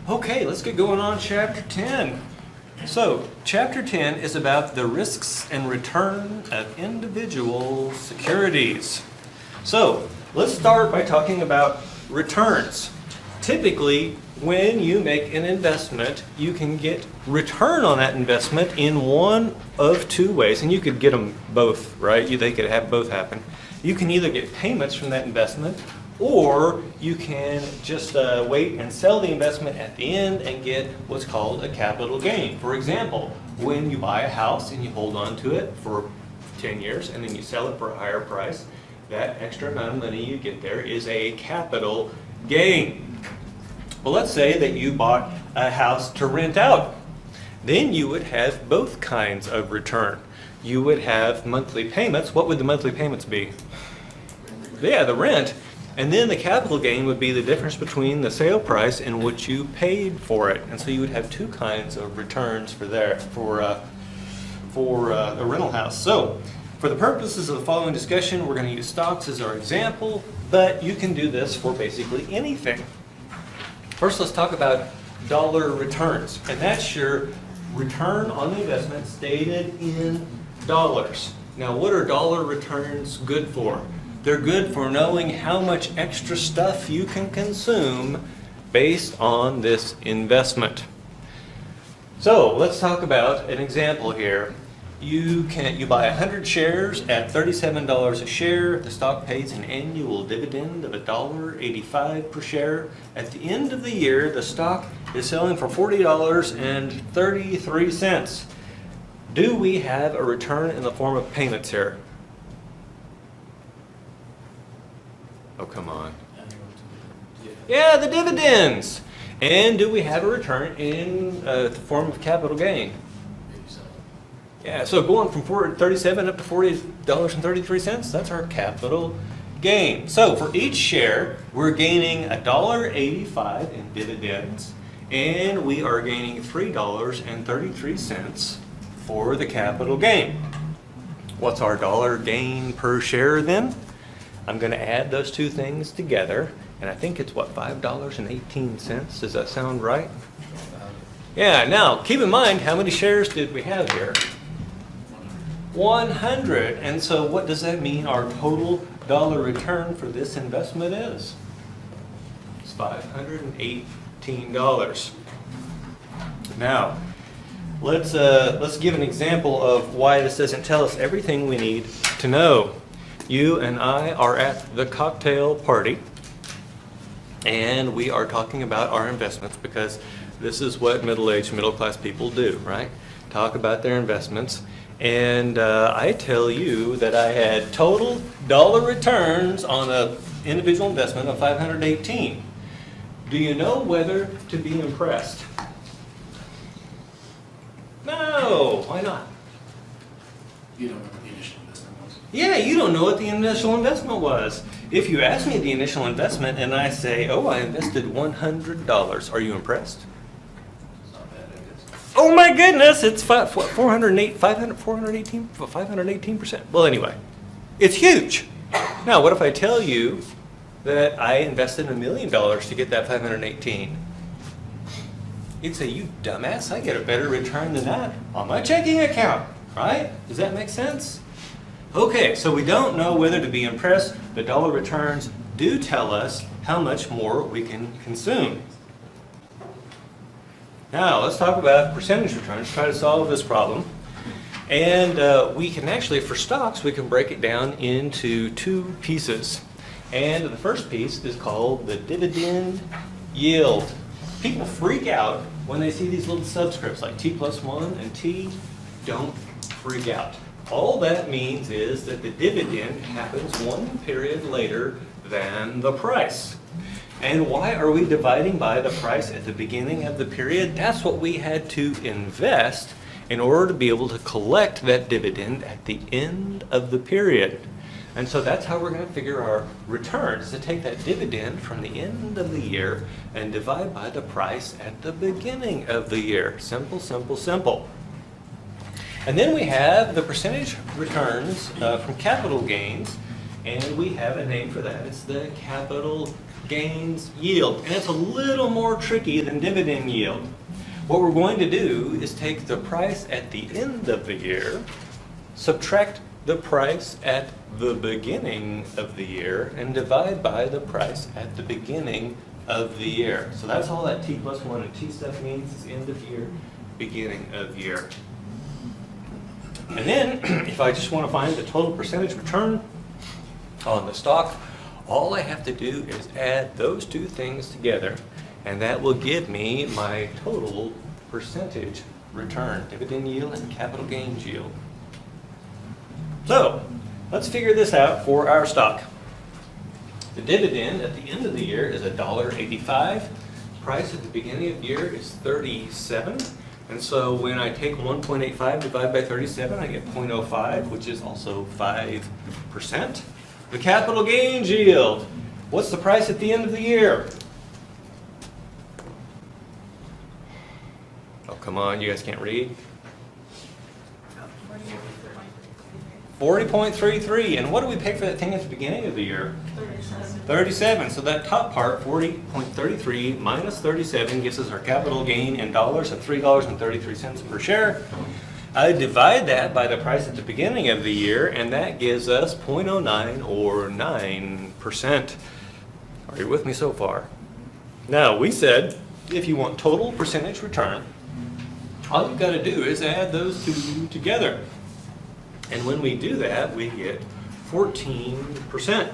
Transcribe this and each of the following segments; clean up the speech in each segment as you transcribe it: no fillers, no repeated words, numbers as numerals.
Okay, let's get going on chapter 10. So, chapter 10 is about the risks and return of individual securities. So, let's start by talking about returns. Typically, when you make an investment, you can get return on that investment in one of two ways, and you could get them both, right? They could have both happen. You can either get payments from that investment, or you can just wait and sell the investment at the end and get what's called a capital gain. For example, when you buy a house and you hold on to it for 10 years and then you sell it for a higher price, that extra amount of money you get there is a capital gain. Well, let's say that you bought a house to rent out. Then you would have both kinds of return. You would have monthly payments. What would the monthly payments be? Yeah, the rent. And then the capital gain would be the difference between the sale price and what you paid for it. And so you would have two kinds of returns for a rental house. So for the purposes of the following discussion, we're going to use stocks as our example, but you can do this for basically anything. First, let's talk about dollar returns. And that's your return on the investment stated in dollars. Now, what are dollar returns good for? They're good for knowing how much extra stuff you can consume based on this investment. So let's talk about an example here. You buy 100 shares at $37 a share. The stock pays an annual dividend of $1.85 per share. At the end of the year, the stock is selling for $40.33. Do we have a return in the form of payments here? Oh, come on. Yeah, the dividends. And do we have a return in the form of capital gain? Yeah, so going from $37 up to $40.33, that's our capital gain. So for each share, we're gaining $1.85 in dividends, and we are gaining $3.33 for the capital gain. What's our dollar gain per share then? I'm going to add those two things together, and I think it's what, $5.18? Does that sound right? Yeah, now keep in mind, how many shares did we have here? 100. And so what does that mean our total dollar return for this investment is? It's $518. Now, let's give an example of why this doesn't tell us everything we need to know. You and I are at the cocktail party, and we are talking about our investments because this is what middle-aged, middle-class people do, right? Talk about their investments. And I tell you that I had total dollar returns on an individual investment of 518. Do you know whether to be impressed? No, why not? You don't know what the initial investment was. Yeah, you don't know what the initial investment was. If you ask me the initial investment and I say, oh, I invested $100, are you impressed? It's not bad, I guess. Oh my goodness, it's 518%. Well, anyway, it's huge. Now, what if I tell you that I invested $1 million to get that 518? You'd say, you dumbass, I get a better return than that on my checking account, right? Does that make sense? Okay, so we don't know whether to be impressed. The dollar returns do tell us how much more we can consume. Now, let's talk about percentage returns, try to solve this problem. And we can actually, for stocks, we can break it down into two pieces. And the first piece is called the dividend yield. People freak out when they see these little subscripts like T+1 and T. Don't freak out. All that means is that the dividend happens one period later than the price. And why are we dividing by the price at the beginning of the period? That's what we had to invest in order to be able to collect that dividend at the end of the period. And so that's how we're going to figure our returns, to take that dividend from the end of the year and divide by the price at the beginning of the year. Simple, simple, simple. And then we have the percentage returns from capital gains. And we have a name for that. It's the capital gains yield. And it's a little more tricky than dividend yield. What we're going to do is take the price at the end of the year, subtract the price at the beginning of the year, and divide by the price at the beginning of the year. So that's all that T plus 1 and T stuff means, is end of year, beginning of year. And then, if I just want to find the total percentage return on the stock, all I have to do is add those two things together, and that will give me my total percentage return, dividend yield and capital gains yield. So, let's figure this out for our stock. The dividend at the end of the year is $1.85. Price at the beginning of the year is 37. And so when I take 1.85 divided by 37, I get 0.05, which is also 5%. The capital gains yield. What's the price at the end of the year? Oh, come on, you guys can't read. 40.33. And what do we pay for that thing at the beginning of the year? 37. So that top part, 40.33 minus 37, gives us our capital gain in dollars of $3.33 per share. I divide that by the price at the beginning of the year, and that gives us 0.09 or 9%. Are you with me so far? Now, we said if you want total percentage return, all you've got to do is add those two together. And when we do that, we get 14%.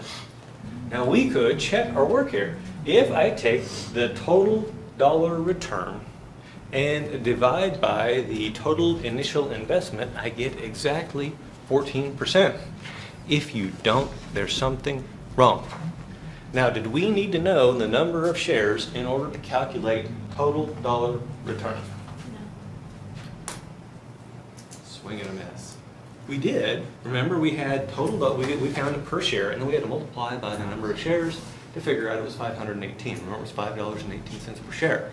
Now we could check our work here. If I take the total dollar return and divide by the total initial investment, I get exactly 14%. If you don't, there's something wrong. Now, did we need to know the number of shares in order to calculate total dollar return? No. Swing and a miss. We did. Remember, we had total, we found it per share, and then we had to multiply by the number of shares to figure out it was 518. Remember, it was $5.18 per share.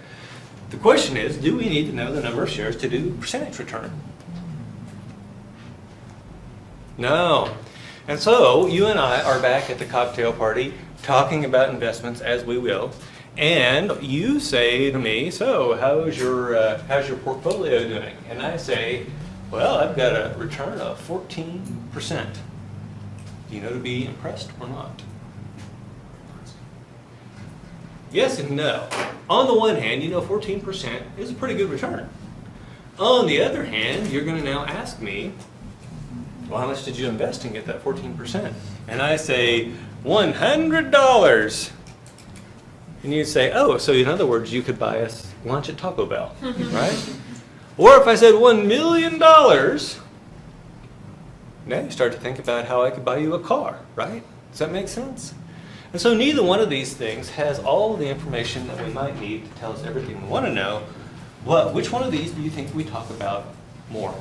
The question is, do we need to know the number of shares to do percentage return? No. And so, you and I are back at the cocktail party talking about investments, as we will, and you say to me, so how's your portfolio doing? And I say, well, I've got a return of 14%. Do you know to be impressed or not? Yes and no. On the one hand, you know 14% is a pretty good return. On the other hand, you're going to now ask me, well, how much did you invest and get that 14%? And I say, $100. And you say, oh, so in other words, you could buy us lunch at Taco Bell, right? Or if I said $1 million, now you start to think about how I could buy you a car, right? Does that make sense? And so neither one of these things has all the information that we might need to tell us everything we want to know. Which one of these do you think we talk about more?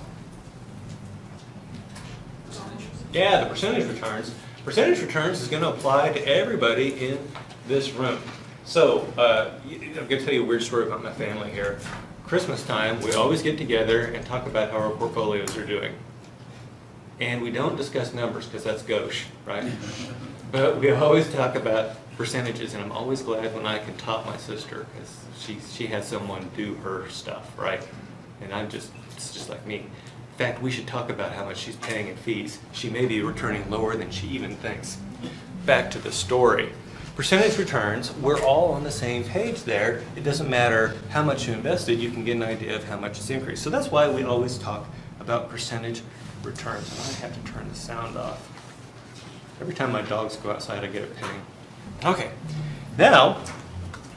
Yeah, the percentage returns. Percentage returns is going to apply to everybody in this room. So I'm going to tell you a weird story about my family here. Christmas time, we always get together and talk about how our portfolios are doing. And we don't discuss numbers because that's gauche, right? But we always talk about percentages, and I'm always glad when I can top my sister because she has someone do her stuff, right? And it's just like me. In fact, we should talk about how much she's paying in fees. She may be returning lower than she even thinks. Back to the story. Percentage returns, we're all on the same page there. It doesn't matter how much you invested, you can get an idea of how much it's increased. So that's why we always talk about percentage returns. And I have to turn the sound off. Every time my dogs go outside, I get a ping. Okay, now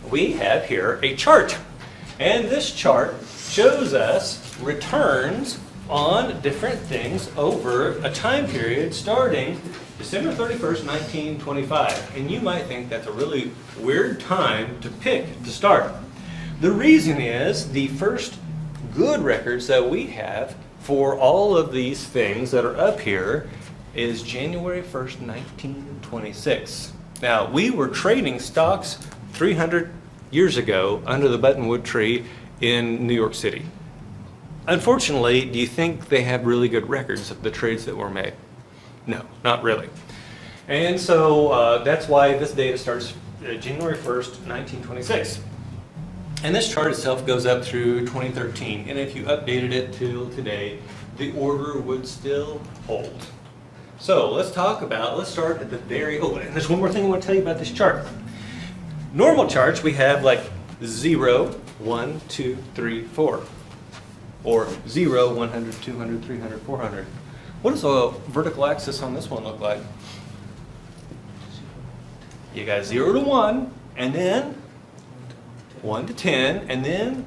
we have here a chart. And this chart shows us returns on different things over a time period starting December 31st, 1925. And you might think that's a really weird time to pick to start. The reason is the first good records that we have for all of these things that are up here is January 1st, 1926. Now, we were trading stocks 300 years ago under the buttonwood tree in New York City. Unfortunately, do you think they have really good records of the trades that were made? No, not really. And so that's why this data starts January 1st, 1926. And this chart itself goes up through 2013. And if you updated it till today, the order would still hold. So let's start at the and there's one more thing I want to tell you about this chart. Normal charts, we have like 0, 1, 2, 3, 4. Or 0, 100, 200, 300, 400. What does a vertical axis on this one look like? You got 0 to 1, and then 1 to 10, and then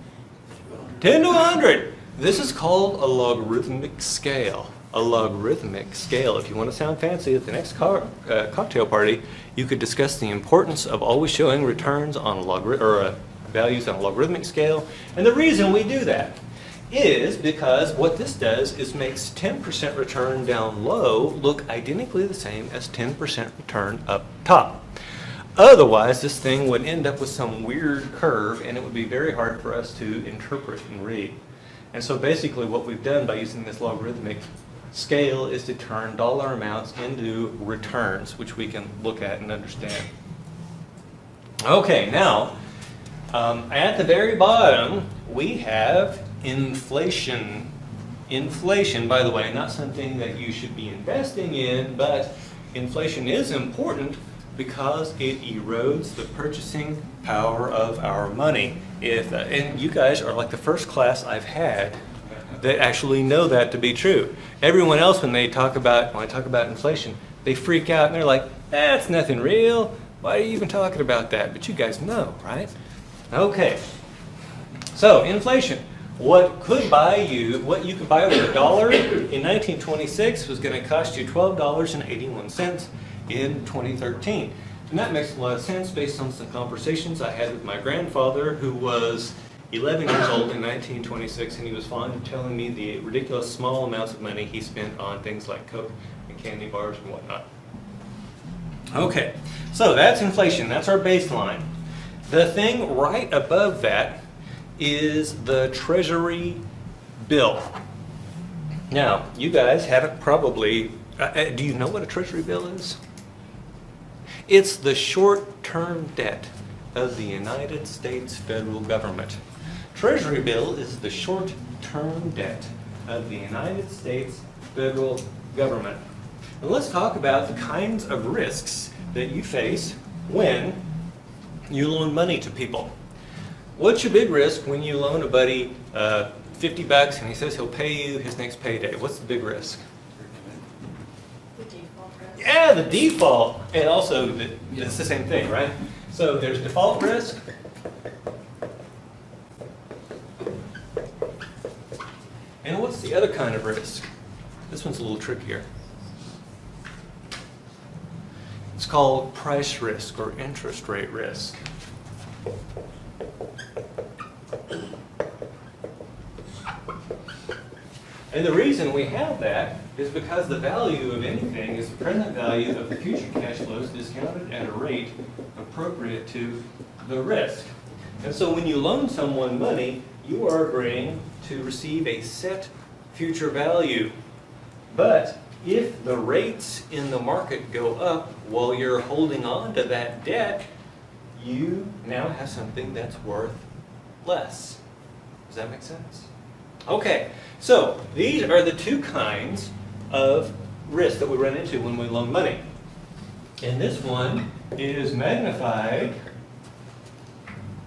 10 to 100. This is called a logarithmic scale. A logarithmic scale. If you want to sound fancy at the next cocktail party, you could discuss the importance of always showing returns on values on a logarithmic scale. And the reason we do that is because what this does is makes 10% return down low look identically the same as 10% return up top. Otherwise, this thing would end up with some weird curve, and it would be very hard for us to interpret and read. And so basically what we've done by using this logarithmic scale is to turn dollar amounts into returns, which we can look at and understand. Okay, now, at the very bottom, we have inflation. Inflation, by the way, not something that you should be investing in, but inflation is important because it erodes the purchasing power of our money. And you guys are like the first class I've had that actually know that to be true. Everyone else, when I talk about inflation, they freak out and they're like, that's nothing real. Why are you even talking about that? But you guys know, right? Okay. So inflation. What you could buy with $1 in 1926 was going to cost you $12.81 in 2013. And that makes a lot of sense based on some conversations I had with my grandfather, who was 11 years old in 1926, and he was fond of telling me the ridiculous small amounts of money he spent on things like Coke and candy bars and whatnot. Okay, so that's inflation. That's our baseline. The thing right above that is the Treasury bill. Now, you guys haven't probably, do you know what a Treasury bill is? It's the short-term debt of the United States federal government. Treasury bill is the short-term debt of the United States federal government. And let's talk about the kinds of risks that you face when you loan money to people. What's your big risk when you loan a buddy $50 and he says he'll pay you his next payday? What's the big risk? The default risk. Yeah, the default. And also, it's the same thing, right? So there's default risk. And what's the other kind of risk? This one's a little trickier. It's called price risk or interest rate risk. And the reason we have that is because the value of anything is the present value of the future cash flows discounted at a rate appropriate to the risk. And so when you loan someone money, you are agreeing to receive a set future value. But if the rates in the market go up while you're holding on to that debt, you now have something that's worth less. Does that make sense? Okay, so these are the two kinds of risk that we run into when we loan money. And this one is magnified,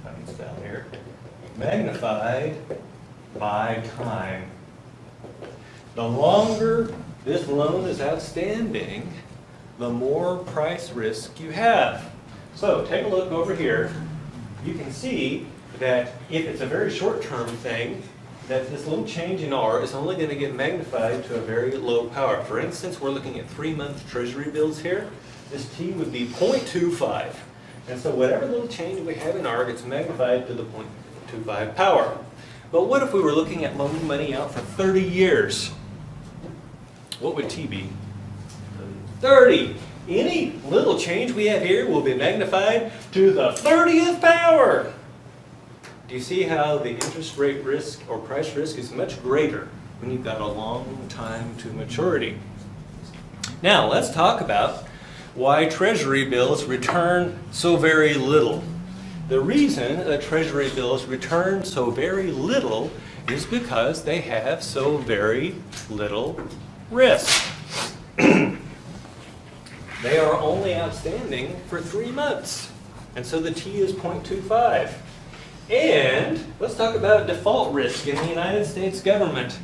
I can spell here, magnified by time. The longer this loan is outstanding, the more price risk you have. So take a look over here. You can see that if it's a very short-term thing, that this little change in R is only going to get magnified to a very low power. For instance, we're looking at 3-month treasury bills here. This T would be 0.25. And so whatever little change we have in R gets magnified to the 0.25 power. But what if we were looking at loaning money out for 30 years? What would T be? 30. Any little change we have here will be magnified to the 30th power. Do you see how the interest rate risk or price risk is much greater when you've got a long time to maturity? Now, let's talk about why Treasury bills return so very little. The reason that Treasury bills return so very little is because they have so very little risk. They are only outstanding for 3 months. And so the T is 0.25. And let's talk about default risk in the United States government.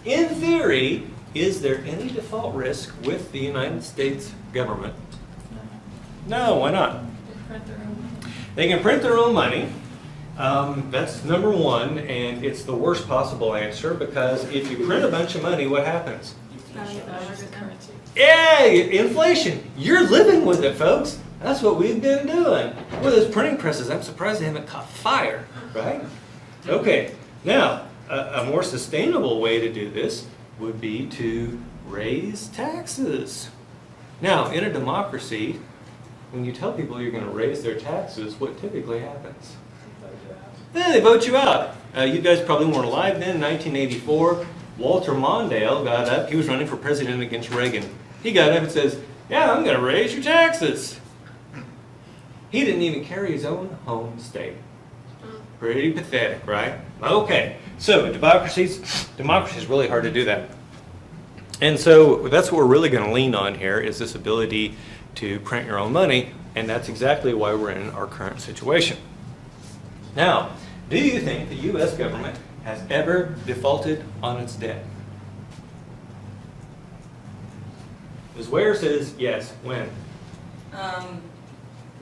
In theory, is there any default risk with the United States government? No, why not? They print their own money. They can print their own money. That's number one, and it's the worst possible answer because if you print a bunch of money, what happens? Value of the currency. Yeah, inflation. You're living with it, folks. That's what we've been doing. With those printing presses, I'm surprised they haven't caught fire, right? Okay, now, a more sustainable way to do this would be to raise taxes. Now, in a democracy, when you tell people you're going to raise their taxes, what typically happens? They vote you out. You guys probably weren't alive then, 1984. Walter Mondale got up. He was running for president against Reagan. He got up and says, yeah, I'm going to raise your taxes. He didn't even carry his own home state. Pretty pathetic, right? Okay, so democracy is really hard to do that. And so that's what we're really going to lean on here is this ability to print your own money, and that's exactly why we're in our current situation. Now, do you think the U.S. government has ever defaulted on its debt? Ms. Ware says yes. When?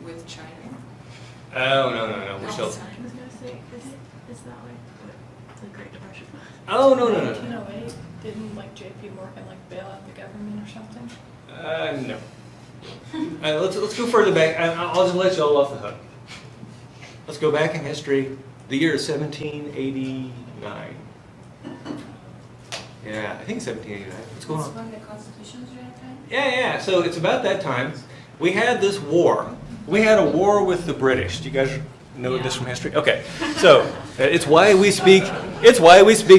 With China. Oh, no, Michelle. I was gonna say, is that like the Great Depression? Oh, no. 1908, didn't like J.P. Morgan like bail out the government or something? No. Let's go further back. I'll just let you all off the hook. Let's go back in history. The year is 1789. Yeah, I think it's 1789. What's going on? When the Constitution's written? Yeah. So it's about that time. We had this war. We had a war with the British. Do you guys know this from history? Okay. So it's why we speak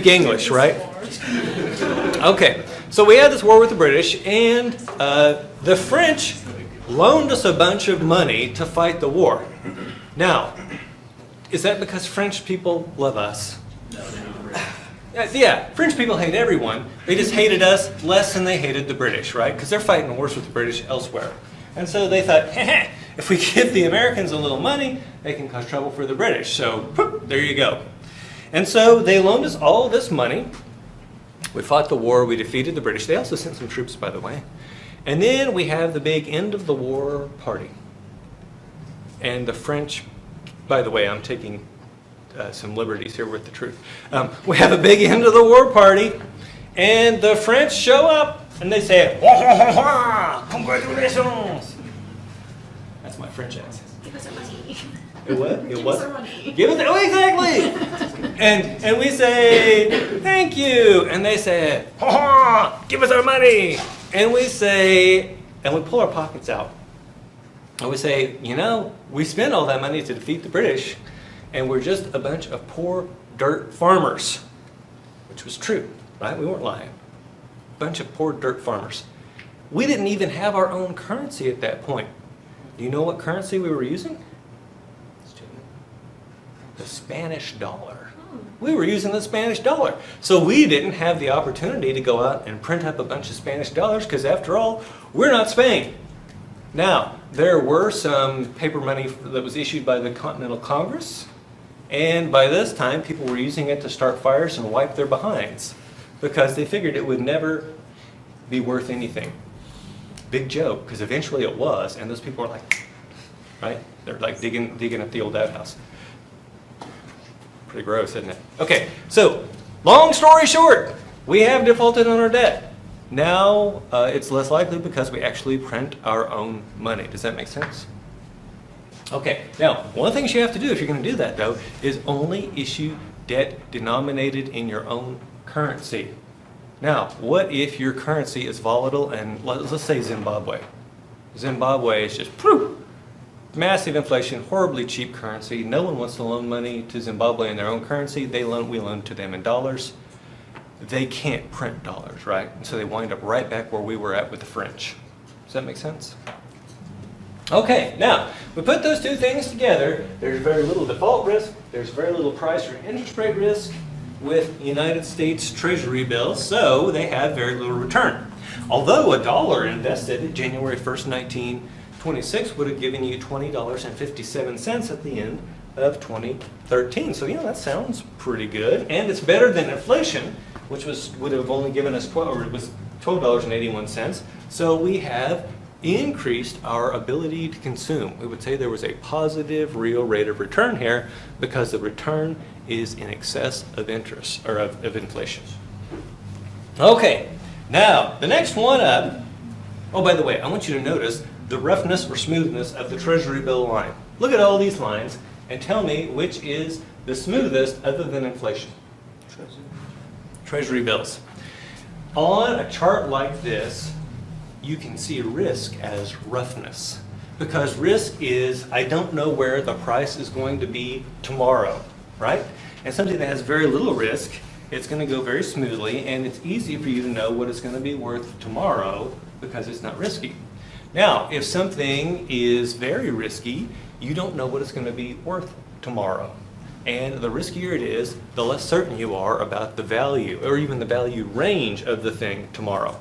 English, right? Okay. So we had this war with the British, and the French loaned us a bunch of money to fight the war. Now, is that because French people love us? Yeah, French people hate everyone. They just hated us less than they hated the British, right? Because they're fighting wars with the British elsewhere. And so they thought, if we give the Americans a little money, they can cause trouble for the British. So, whoop, there you go. And so they loaned us all this money. We fought the war. We defeated the British. They also sent some troops, by the way. And then we have the big end of the war party. And the French, by the way, I'm taking some liberties here with the truth. We have a big end of the war party, and the French show up, and they say, wah, wah, wah, wah, congratulations. That's my French accent. Give us our money. It what? Give us our money. Give it. Oh, exactly. And we say, thank you. And they say, ha ha, give us our money. And we say, and we pull our pockets out. And we say, we spent all that money to defeat the British, and we're just a bunch of poor dirt farmers. Which was true, right? We weren't lying. Bunch of poor dirt farmers. We didn't even have our own currency at that point. Do you know what currency we were using? The Spanish dollar. We were using the Spanish dollar. So we didn't have the opportunity to go out and print up a bunch of Spanish dollars because after all, we're not Spain. Now, there were some paper money that was issued by the Continental Congress, and by this time people were using it to start fires and wipe their behinds because they figured it would never be worth anything. Big joke, because eventually it was, and those people were like, right? They're like digging at the old outhouse. Pretty gross, isn't it? Okay, so long story short, we have defaulted on our debt. Now it's less likely because we actually print our own money. Does that make sense? Okay, now one of the things you have to do if you're going to do that though is only issue debt denominated in your own currency. Now, what if your currency is volatile and let's say Zimbabwe. Zimbabwe is just massive inflation, horribly cheap currency. No one wants to loan money to Zimbabwe in their own currency. We loan to them in dollars. They can't print dollars, right? And so they wind up right back where we were at with the French. Does that make sense? Okay, now, we put those two things together. There's very little default risk. There's very little price or interest rate risk with United States Treasury bills, so they have very little return. Although a dollar invested January 1st, 1926 would have given you $20.57 at the end of 2013. So, that sounds pretty good. And it's better than inflation, which would have only given us $12.81. So we have increased our ability to consume. We would say there was a positive real rate of return here because the return is in excess of interest or of inflation. Okay, now the next one up. Oh, by the way, I want you to notice the roughness or smoothness of the Treasury bill line. Look at all these lines and tell me which is the smoothest other than inflation. Treasury bills. On a chart like this, you can see risk as roughness. Because risk is, I don't know where the price is going to be tomorrow, right? And something that has very little risk, it's going to go very smoothly, and it's easy for you to know what it's going to be worth tomorrow because it's not risky. Now, if something is very risky, you don't know what it's going to be worth tomorrow. And the riskier it is, the less certain you are about the value, or even the value range of the thing tomorrow.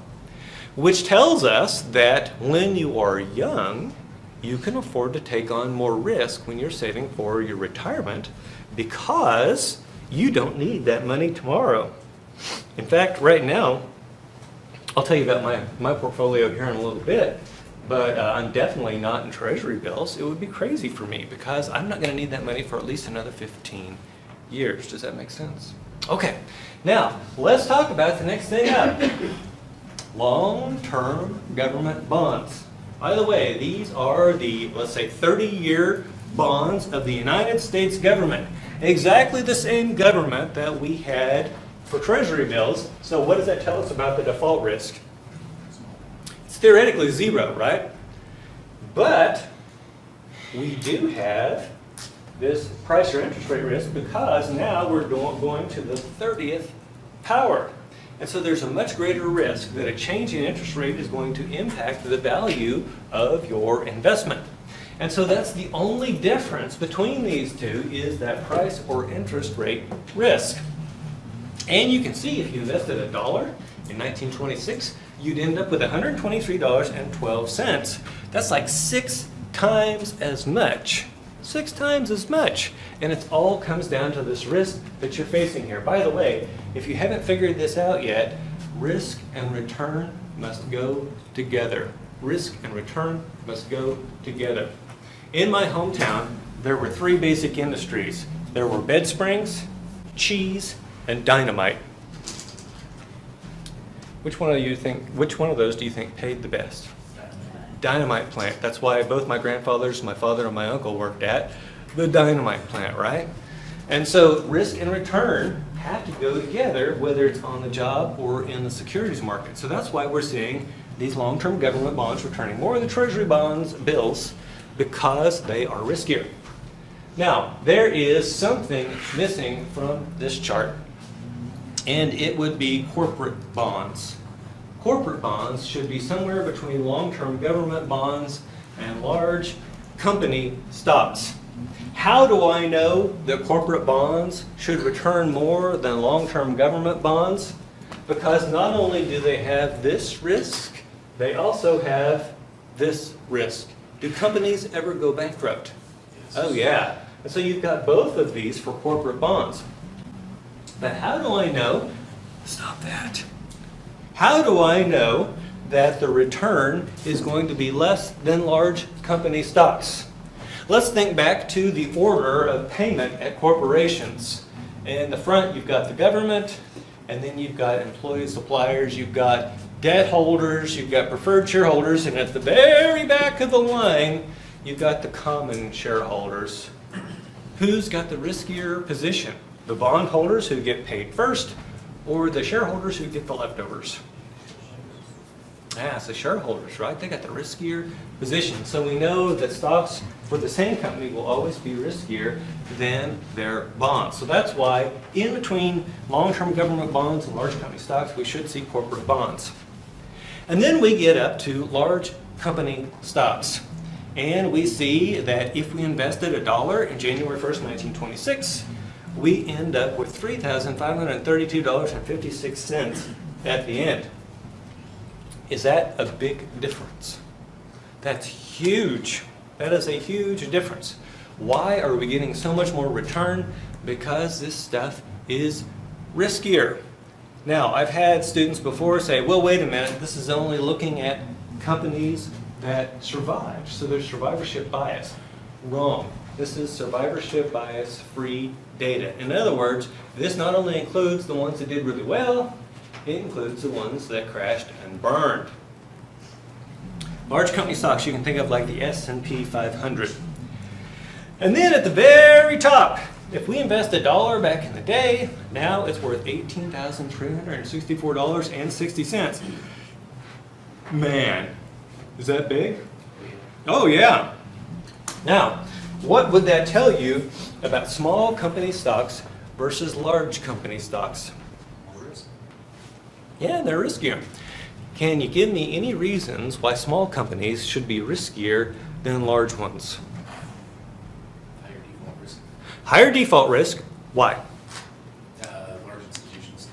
Which tells us that when you are young, you can afford to take on more risk when you're saving for your retirement because you don't need that money tomorrow. In fact, right now, I'll tell you about my portfolio here in a little bit, but I'm definitely not in Treasury bills. It would be crazy for me because I'm not going to need that money for at least another 15 years. Does that make sense? Okay, now let's talk about the next thing up. Long-term government bonds. By the way, these are the, let's say, 30-year bonds of the United States government. Exactly the same government that we had for Treasury bills. So what does that tell us about the default risk? It's theoretically zero, right? But we do have this price or interest rate risk because now we're going to the 30th power. And so there's a much greater risk that a change in interest rate is going to impact the value of your investment. And so that's the only difference between these two is that price or interest rate risk. And you can see if you invested $1 in 1926, you'd end up with $123.12. That's like 6 times as much. 6 times as much. And it all comes down to this risk that you're facing here. By the way, if you haven't figured this out yet, risk and return must go together. Risk and return must go together. In my hometown, there were 3 basic industries. There were bed springs, cheese, and dynamite. Which one of those do you think paid the best? Dynamite plant. That's why both my grandfathers, my father and my uncle worked at the dynamite plant, right? And so risk and return have to go together, whether it's on the job or in the securities market. So that's why we're seeing these long-term government bonds returning more than Treasury bonds, bills, because they are riskier. Now, there is something missing from this chart, and it would be corporate bonds. Corporate bonds should be somewhere between long-term government bonds and large company stocks. How do I know that corporate bonds should return more than long-term government bonds? Because not only do they have this risk, they also have this risk. Do companies ever go bankrupt? Yes. Oh yeah. And so you've got both of these for corporate bonds. But how do I know? Stop that. How do I know that the return is going to be less than large company stocks? Let's think back to the order of payment at corporations. In the front, you've got the government, and then you've got employees, suppliers, you've got debt holders, you've got preferred shareholders, and at the very back of the line, you've got the common shareholders. Who's got the riskier position? The bondholders who get paid first, or the shareholders who get the leftovers? It's the shareholders, right? They got the riskier position. So we know that stocks for the same company will always be riskier than their bonds. So that's why in between long-term government bonds and large company stocks, we should see corporate bonds. And then we get up to large company stocks. And we see that if we invested $1 in January 1st, 1926, we end up with $3,532.56 at the end. Is that a big difference? That's huge. That is a huge difference. Why are we getting so much more return? Because this stuff is riskier. Now, I've had students before say, well, wait a minute, this is only looking at companies that survived, so there's survivorship bias. Wrong. This is survivorship bias free data. In other words, this not only includes the ones that did really well, it includes the ones that crashed and burned. Large company stocks you can think of like the S&P 500. And then at the very top, if we invest $1 back in the day, now it's worth $18,364.60. Man, is that big? Oh yeah. Now, what would that tell you about small company stocks versus large company stocks? Yeah, they're riskier. Can you give me any reasons why small companies should be riskier than large ones? Higher default risk. Higher default risk. Why? Large institutions,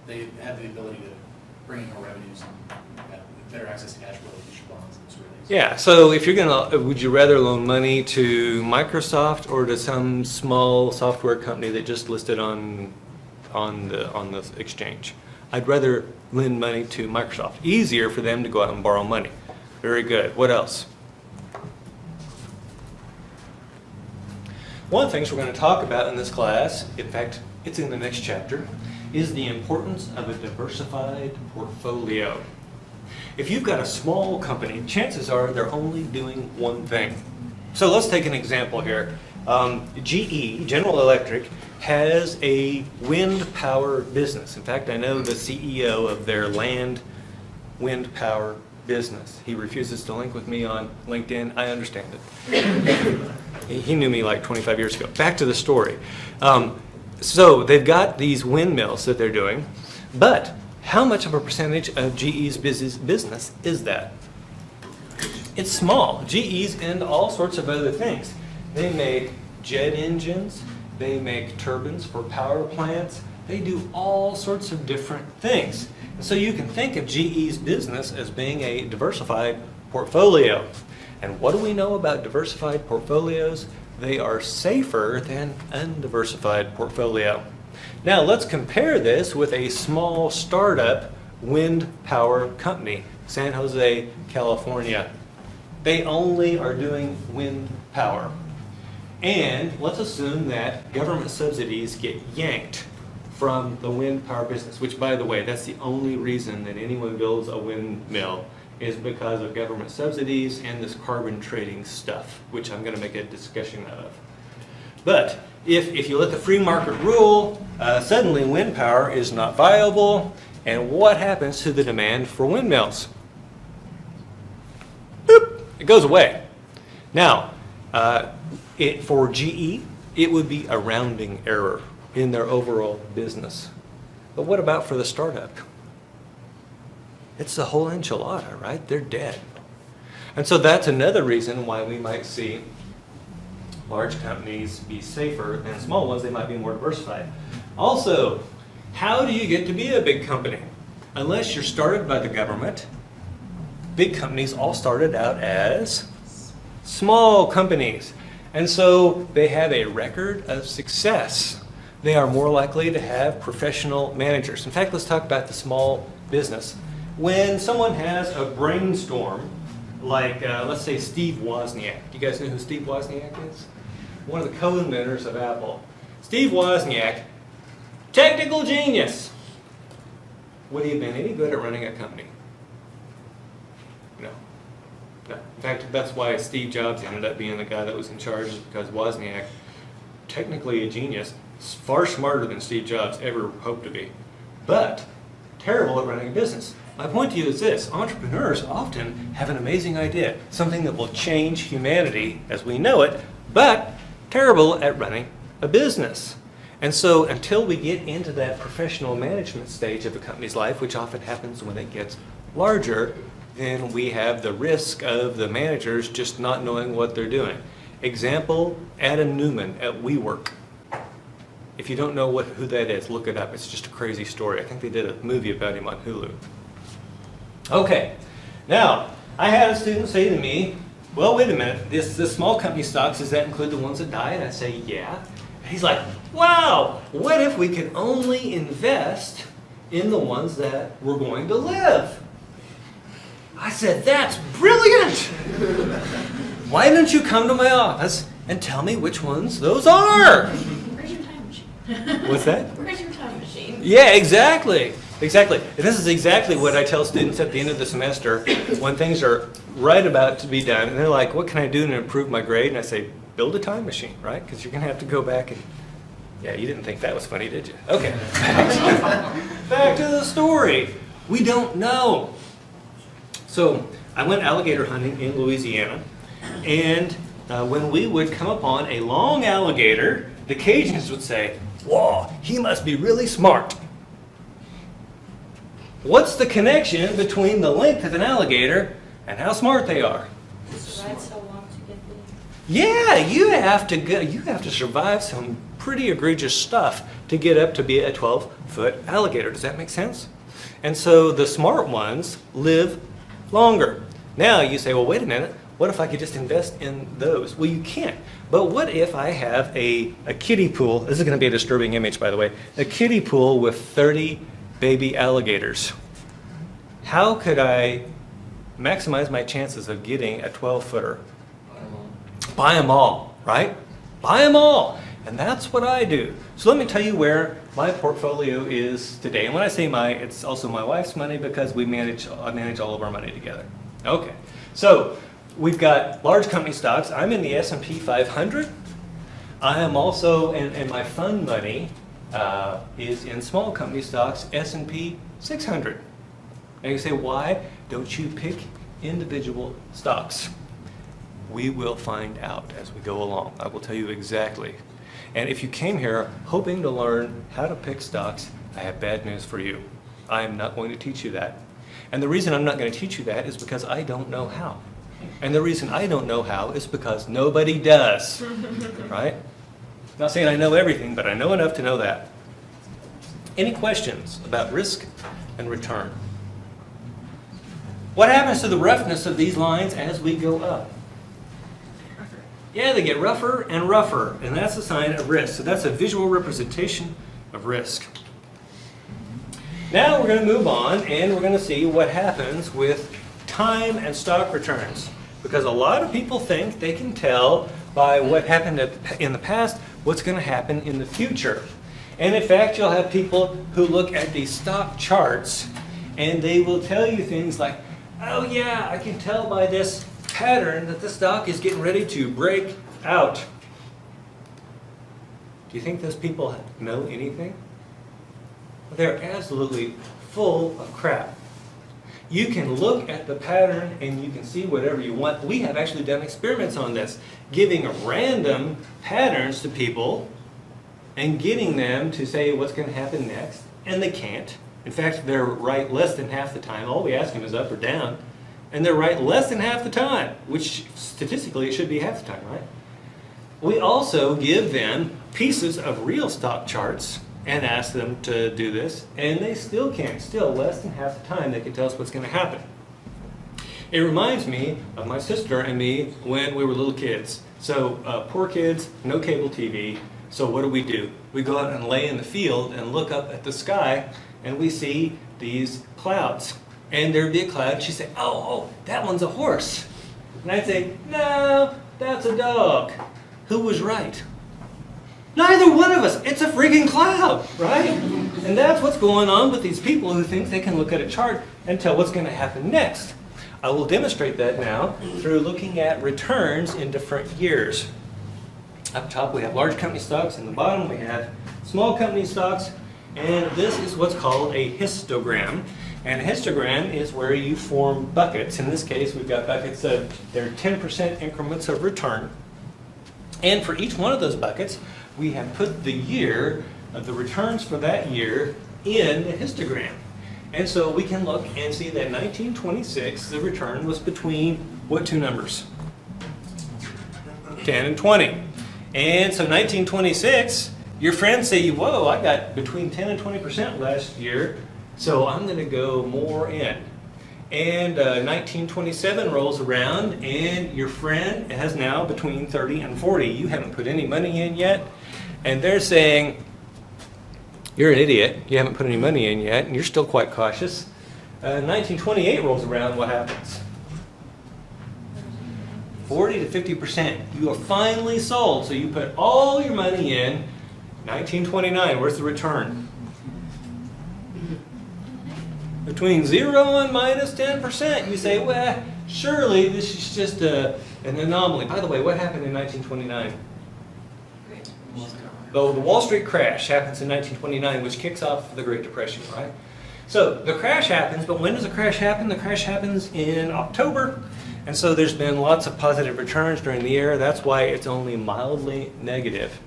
they have the ability to bring in more revenues and have better access to cash flow, future bonds, and those sort of things. Yeah, so if you're gonna, would you rather loan money to Microsoft or to some small software company that just listed on the exchange? I'd rather lend money to Microsoft. Easier for them to go out and borrow money. Very good. What else? One of the things we're going to talk about in this class, in fact, it's in the next chapter, is the importance of a diversified portfolio. If you've got a small company, chances are they're only doing one thing. So let's take an example here. GE, General Electric, has a wind power business. In fact, I know the CEO of their land wind power business. He refuses to link with me on LinkedIn. I understand it. He knew me like 25 years ago. Back to the story. So they've got these windmills that they're doing, but how much of a percentage of GE's business is that? It's small. GE's into all sorts of other things. They make jet engines, they make turbines for power plants, they do all sorts of different things. And so you can think of GE's business as being a diversified portfolio. And what do we know about diversified portfolios? They are safer than undiversified portfolio. Now let's compare this with a small startup wind power company, San Jose, California. They only are doing wind power. And let's assume that government subsidies get yanked from the wind power business, which, by the way, that's the only reason that anyone builds a windmill, is because of government subsidies and this carbon trading stuff, which I'm going to make a discussion of. But if you let the free market rule, suddenly wind power is not viable, and what happens to the demand for windmills? Boop, it goes away. Now, for GE, it would be a rounding error in their overall business. But what about for the startup? It's the whole enchilada, right? They're dead. And so that's another reason why we might see large companies be safer than small ones. They might be more diversified. Also, how do you get to be a big company? Unless you're started by the government, big companies all started out as small companies. And so they have a record of success. They are more likely to have professional managers. In fact, let's talk about the small business. When someone has a brainstorm, like let's say Steve Wozniak. Do you guys know who Steve Wozniak is? One of the co-inventors of Apple. Steve Wozniak, technical genius. Would he have been any good at running a company? No. No. In fact, that's why Steve Jobs ended up being the guy that was in charge, because Wozniak, technically a genius, far smarter than Steve Jobs ever hoped to be, but terrible at running a business. My point to you is this: entrepreneurs often have an amazing idea, something that will change humanity as we know it, but terrible at running a business. And so until we get into that professional management stage of a company's life, which often happens when it gets larger, then we have the risk of the managers just not knowing what they're doing. Example, Adam Newman at WeWork. If you don't know who that is, look it up. It's just a crazy story. I think they did a movie about him on Hulu. Okay, now, I had a student say to me, well, wait a minute, this small company stocks, does that include the ones that die? And I say, yeah. And he's like, wow, what if we could only invest in the ones that were going to live? I said, that's brilliant! Why don't you come to my office and tell me which ones those are? Where's your time machine? What's that? Where's your time machine? Yeah, exactly. Exactly. And this is exactly what I tell students at the end of the semester when things are right about to be done. And they're like, what can I do to improve my grade? And I say, build a time machine, right? Because you're going to have to go back and... Yeah, you didn't think that was funny, did you? Okay. Back to the story. We don't know. So I went alligator hunting in Louisiana. And when we would come upon a long alligator, the Cajuns would say, whoa, he must be really smart. What's the connection between the length of an alligator and how smart they are? Survive so long to get there. Yeah, you have to survive some pretty egregious stuff to get up to be a 12-foot alligator. Does that make sense? And so the smart ones live longer. Now you say, well, wait a minute. What if I could just invest in those? Well, you can't. But what if I have a kiddie pool? This is going to be a disturbing image, by the way. A kiddie pool with 30 baby alligators. How could I maximize my chances of getting a 12-footer? Buy them all, right? Buy them all. And that's what I do. So let me tell you where my portfolio is today. And when I say it's also my wife's money because I manage all of our money together. Okay. So we've got large company stocks. I'm in the S&P 500. I am also, and my fund money is in small company stocks, S&P 600. And you say, why don't you pick individual stocks? We will find out as we go along. I will tell you exactly. And if you came here hoping to learn how to pick stocks, I have bad news for you. I am not going to teach you that. And the reason I'm not going to teach you that is because I don't know how. And the reason I don't know how is because nobody does. Right? Not saying I know everything, but I know enough to know that. Any questions about risk and return? What happens to the roughness of these lines as we go up? Yeah, they get rougher and rougher, and that's a sign of risk. So that's a visual representation of risk. Now we're going to move on, and we're going to see what happens with time and stock returns. Because a lot of people think they can tell by what happened in the past what's going to happen in the future. And in fact, you'll have people who look at these stock charts, and they will tell you things like, oh yeah, I can tell by this pattern that the stock is getting ready to break out. Do you think those people know anything? They're absolutely full of crap. You can look at the pattern and you can see whatever you want. We have actually done experiments on this, giving random patterns to people and getting them to say what's going to happen next, and they can't. In fact, they're right less than half the time. All we ask them is up or down. And they're right less than half the time, which statistically it should be half the time, right? We also give them pieces of real stock charts and ask them to do this, and they still can't. Still, less than half the time they can tell us what's going to happen. It reminds me of my sister and me when we were little kids. So poor kids, no cable TV. So what do? We go out and lay in the field and look up at the sky, and we see these clouds. And there'd be a cloud, and she'd say, oh, that one's a horse. And I'd say, no, that's a dog. Who was right? Neither one of us. It's a freaking cloud, right? And that's what's going on with these people who think they can look at a chart and tell what's going to happen next. I will demonstrate that now through looking at returns in different years. Up top we have large company stocks, and the bottom we have small company stocks, and this is what's called a histogram. And a histogram is where you form buckets. In this case, we've got buckets of, they're 10% increments of return. And for each one of those buckets, we have put the year of the returns for that year in the histogram. And so we can look and see that 1926, the return was between what two numbers? 10 and 20. And so 1926, your friends say, whoa, I got between 10 and 20% last year, so I'm going to go more in. And 1927 rolls around, and your friend has now between 30 and 40. You haven't put any money in yet, and they're saying, you're an idiot, you haven't put any money in yet, and you're still quite cautious. 1928 rolls around, what happens? 40 to 50%. You are finally sold, so you put all your money in. 1929, where's the return? Between 0 and minus 10%. You say, well, surely this is just an anomaly. By the way, what happened in 1929? The Wall Street crash happens in 1929, which kicks off the Great Depression, right? So the crash happens, but when does the crash happen? The crash happens in October. And so there's been lots of positive returns during the year. That's why it's only mildly negative.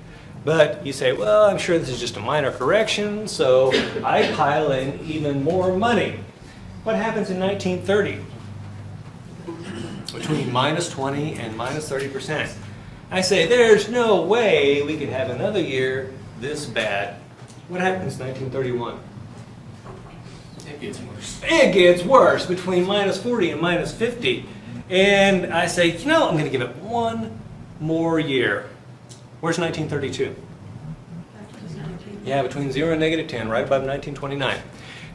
But you say, well, I'm sure this is just a minor correction, so I pile in even more money. What happens in 1930? Between minus 20 and minus 30%. I say, there's no way we could have another year this bad. What happens in 1931? It gets worse. It gets worse, between minus 40 and minus 50. And I say, I'm going to give it one more year. Where's 1932? Yeah, between 0 and negative 10, right above 1929.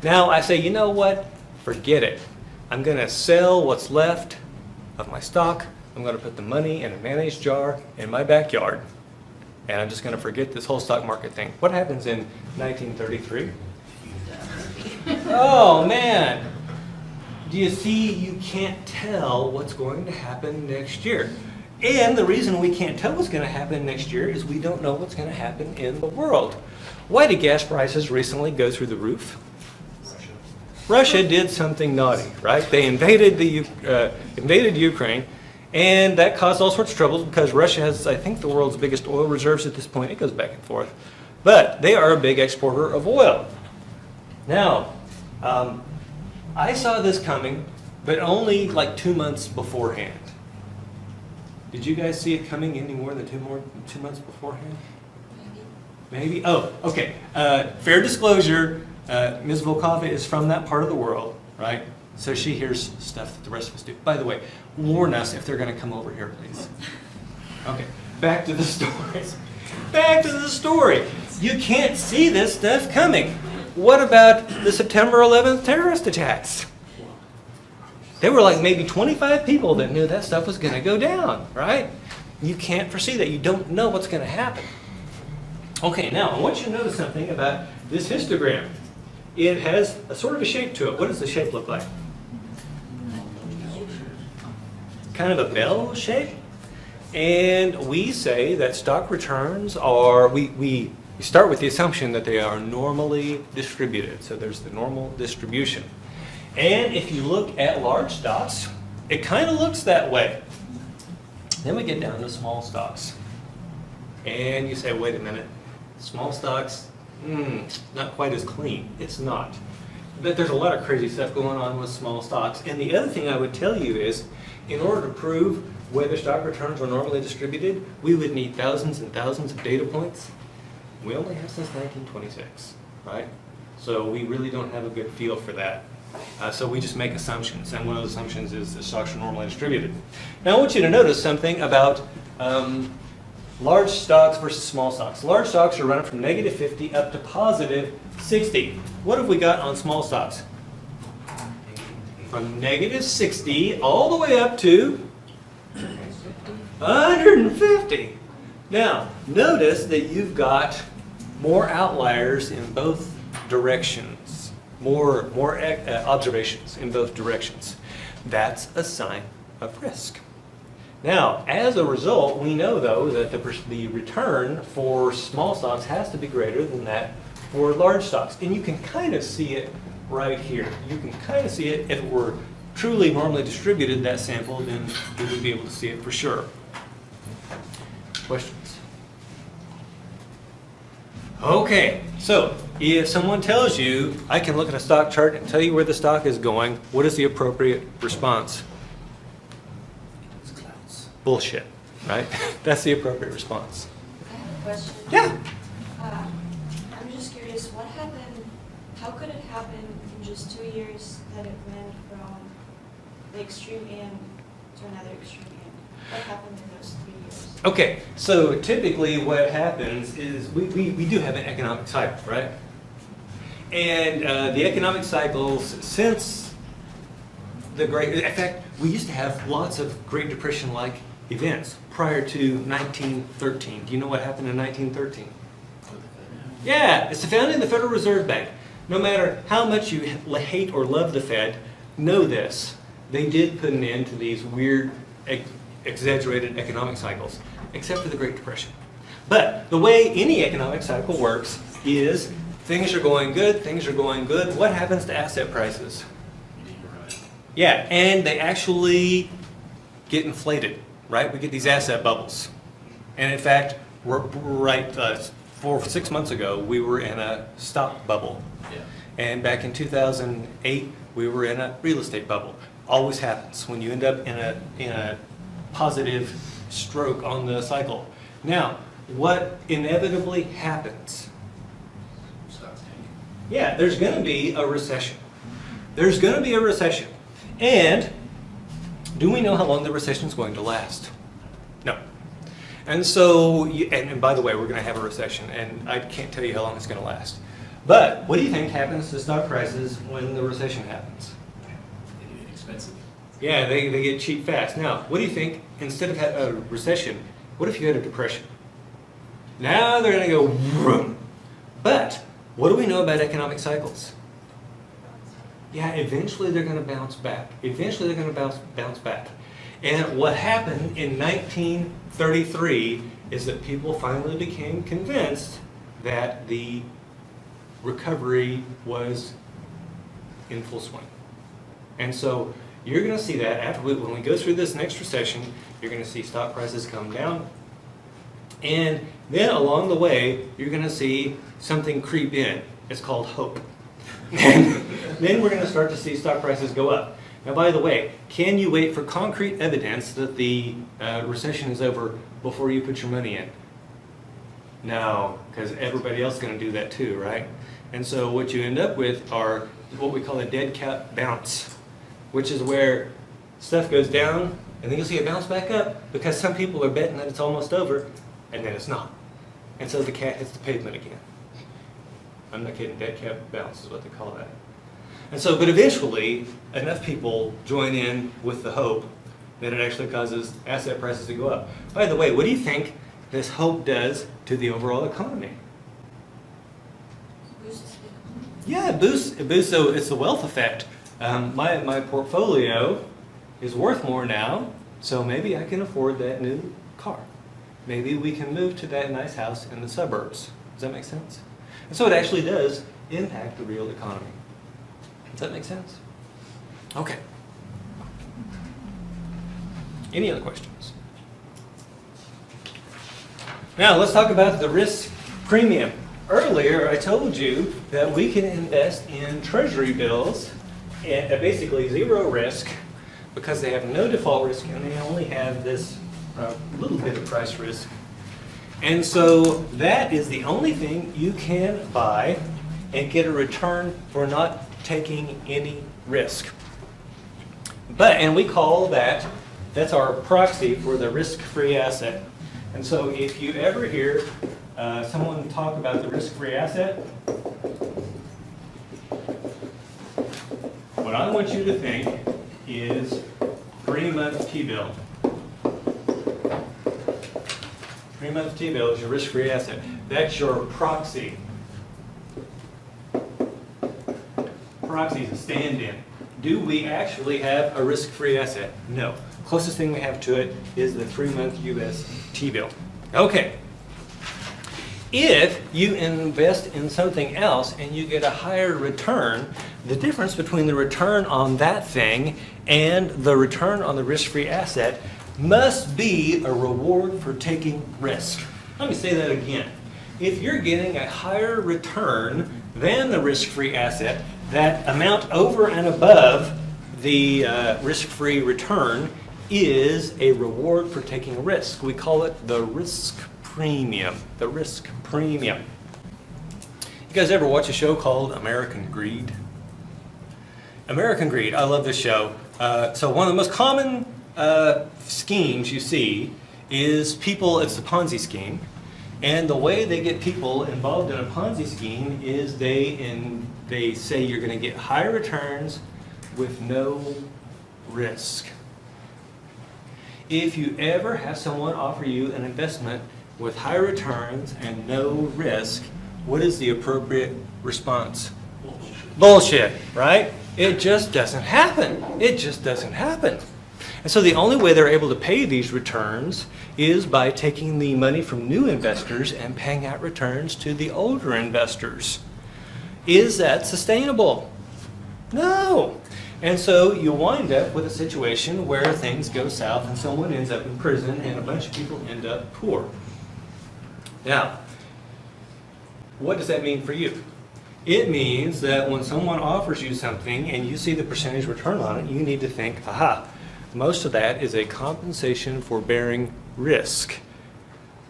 Now I say, you know what? Forget it. I'm going to sell what's left of my stock. I'm going to put the money in a mayonnaise jar in my backyard. And I'm just going to forget this whole stock market thing. What happens in 1933? Oh, man. Do you see, you can't tell what's going to happen next year. And the reason we can't tell what's going to happen next year is we don't know what's going to happen in the world. Why did gas prices recently go through the roof? Russia did something naughty, right? They invaded Ukraine, and that caused all sorts of troubles because Russia has, I think, the world's biggest oil reserves at this point. It goes back and forth. But they are a big exporter of oil. Now, I saw this coming, but only like 2 months beforehand. Did you guys see it coming any more than 2 months beforehand? Maybe? Oh, okay. Fair disclosure, Ms. Volkova is from that part of the world, right? So she hears stuff that the rest of us do. By the way, warn us if they're going to come over here, please. Okay, back to the story. Back to the story. You can't see this stuff coming. What about the September 11th terrorist attacks? There were like maybe 25 people that knew that stuff was going to go down, right? You can't foresee that. You don't know what's going to happen. Okay, now I want you to notice something about this histogram. It has a sort of a shape to it. What does the shape look like? Kind of a bell shape. And we say that stock returns are, we start with the assumption that they are normally distributed. So there's the normal distribution. And if you look at large stocks, it kind of looks that way. Then we get down to small stocks. And you say, wait a minute, small stocks, not quite as clean. It's not. But there's a lot of crazy stuff going on with small stocks. And the other thing I would tell you is, in order to prove whether stock returns are normally distributed, we would need thousands and thousands of data points. We only have since 1926, right? So we really don't have a good feel for that. So we just make assumptions, and one of the assumptions is that stocks are normally distributed. Now I want you to notice something about large stocks versus small stocks. Large stocks are running from negative 50 up to positive 60. What have we got on small stocks? From negative 60 all the way up to 150. Now, notice that you've got more outliers in both directions, more observations in both directions. That's a sign of risk. Now, as a result, we know, though, that the return for small stocks has to be greater than that for large stocks. And you can kind of see it right here. You can kind of see it. If it were truly normally distributed, that sample, then we would be able to see it for sure. Questions? Okay, so if someone tells you, I can look at a stock chart and tell you where the stock is going, what is the appropriate response? It's clouds. Bullshit, right? That's the appropriate response. I have a question. Yeah. I'm just curious, what happened, how could it happen in just 2 years that it went from the extreme end to another extreme end? What happened in those 3 years? Okay, so typically what happens is we do have an economic cycle, right? And the economic cycles since the in fact, we used to have lots of Great Depression-like events prior to 1913. Do you know what happened in 1913? Yeah, it's the founding of the Federal Reserve Bank. No matter how much you hate or love the Fed, know this. They did put an end to these weird, exaggerated economic cycles, except for the Great Depression. But the way any economic cycle works is things are going good, things are going good. What happens to asset prices? Yeah, and they actually get inflated, right? We get these asset bubbles. And in fact, we're right, 6 months ago, we were in a stock bubble. Yeah. And back in 2008, we were in a real estate bubble. Always happens when you end up in a positive stroke on the cycle. Now, what inevitably happens? Stocks tank. Yeah, there's going to be a recession. There's going to be a recession. And do we know how long the recession is going to last? No. And so, and by the way, we're going to have a recession, and I can't tell you how long it's going to last. But what do you think happens to stock prices when the recession happens? They get inexpensive. Yeah, they get cheap fast. Now, what do you think, instead of a recession, what if you had a depression? Now they're going to go vroom. But what do we know about economic cycles? Yeah, eventually they're going to bounce back. Eventually they're going to bounce back. And what happened in 1933 is that people finally became convinced that the recovery was in full swing. And so you're going to see that after when we go through this next recession, you're going to see stock prices come down. And then along the way, you're going to see something creep in. It's called hope. And then we're going to start to see stock prices go up. Now, by the way, can you wait for concrete evidence that the recession is over before you put your money in? No, because everybody else is going to do that too, right? And so what you end up with are what we call a dead cat bounce, which is where stuff goes down and then you'll see it bounce back up because some people are betting that it's almost over and then it's not. And so the cat hits the pavement again. I'm not kidding, dead cat bounce is what they call that. And so, but eventually, enough people join in with the hope that it actually causes asset prices to go up. By the way, what do you think this hope does to the overall economy? Boosts the economy. Yeah, it boosts, so it's the wealth effect. My portfolio is worth more now, so maybe I can afford that new car. Maybe we can move to that nice house in the suburbs. Does that make sense? And so it actually does impact the real economy. Does that make sense? Okay. Any other questions? Now let's talk about the risk premium. Earlier I told you that we can invest in treasury bills at basically zero risk because they have no default risk and they only have this little bit of price risk. And so that is the only thing you can buy and get a return for not taking any risk. And we call that's our proxy for the risk-free asset. And so if you ever hear someone talk about the risk-free asset, what I want you to think is 3-month T-bill. 3-month T-bill is your risk-free asset. That's your proxy. Proxy is a stand-in. Do we actually have a risk-free asset? No. Closest thing we have to it is the 3-month U.S. T-bill. Okay. If you invest in something else and you get a higher return, the difference between the return on that thing and the return on the risk-free asset must be a reward for taking risk. Let me say that again. if you're getting a higher return than the risk-free asset, that amount over and above the risk-free return is a reward for taking a risk. We call it the risk premium. The risk premium. You guys ever watch a show called American Greed? American Greed. I love this show. So one of the most common schemes you see is people, it's the Ponzi scheme. And the way they get people involved in a Ponzi scheme is they say you're going to get high returns with no risk. If you ever have someone offer you an investment with high returns and no risk, what is the appropriate response? Bullshit, right? It just doesn't happen. It just doesn't happen. And so the only way they're able to pay these returns is by taking the money from new investors and paying out returns to the older investors. Is that sustainable? No. And so you wind up with a situation where things go south and someone ends up in prison and a bunch of people end up poor. Now, what does that mean for you? It means that when someone offers you something and you see the percentage return on it, you need to think, aha, most of that is a compensation for bearing risk.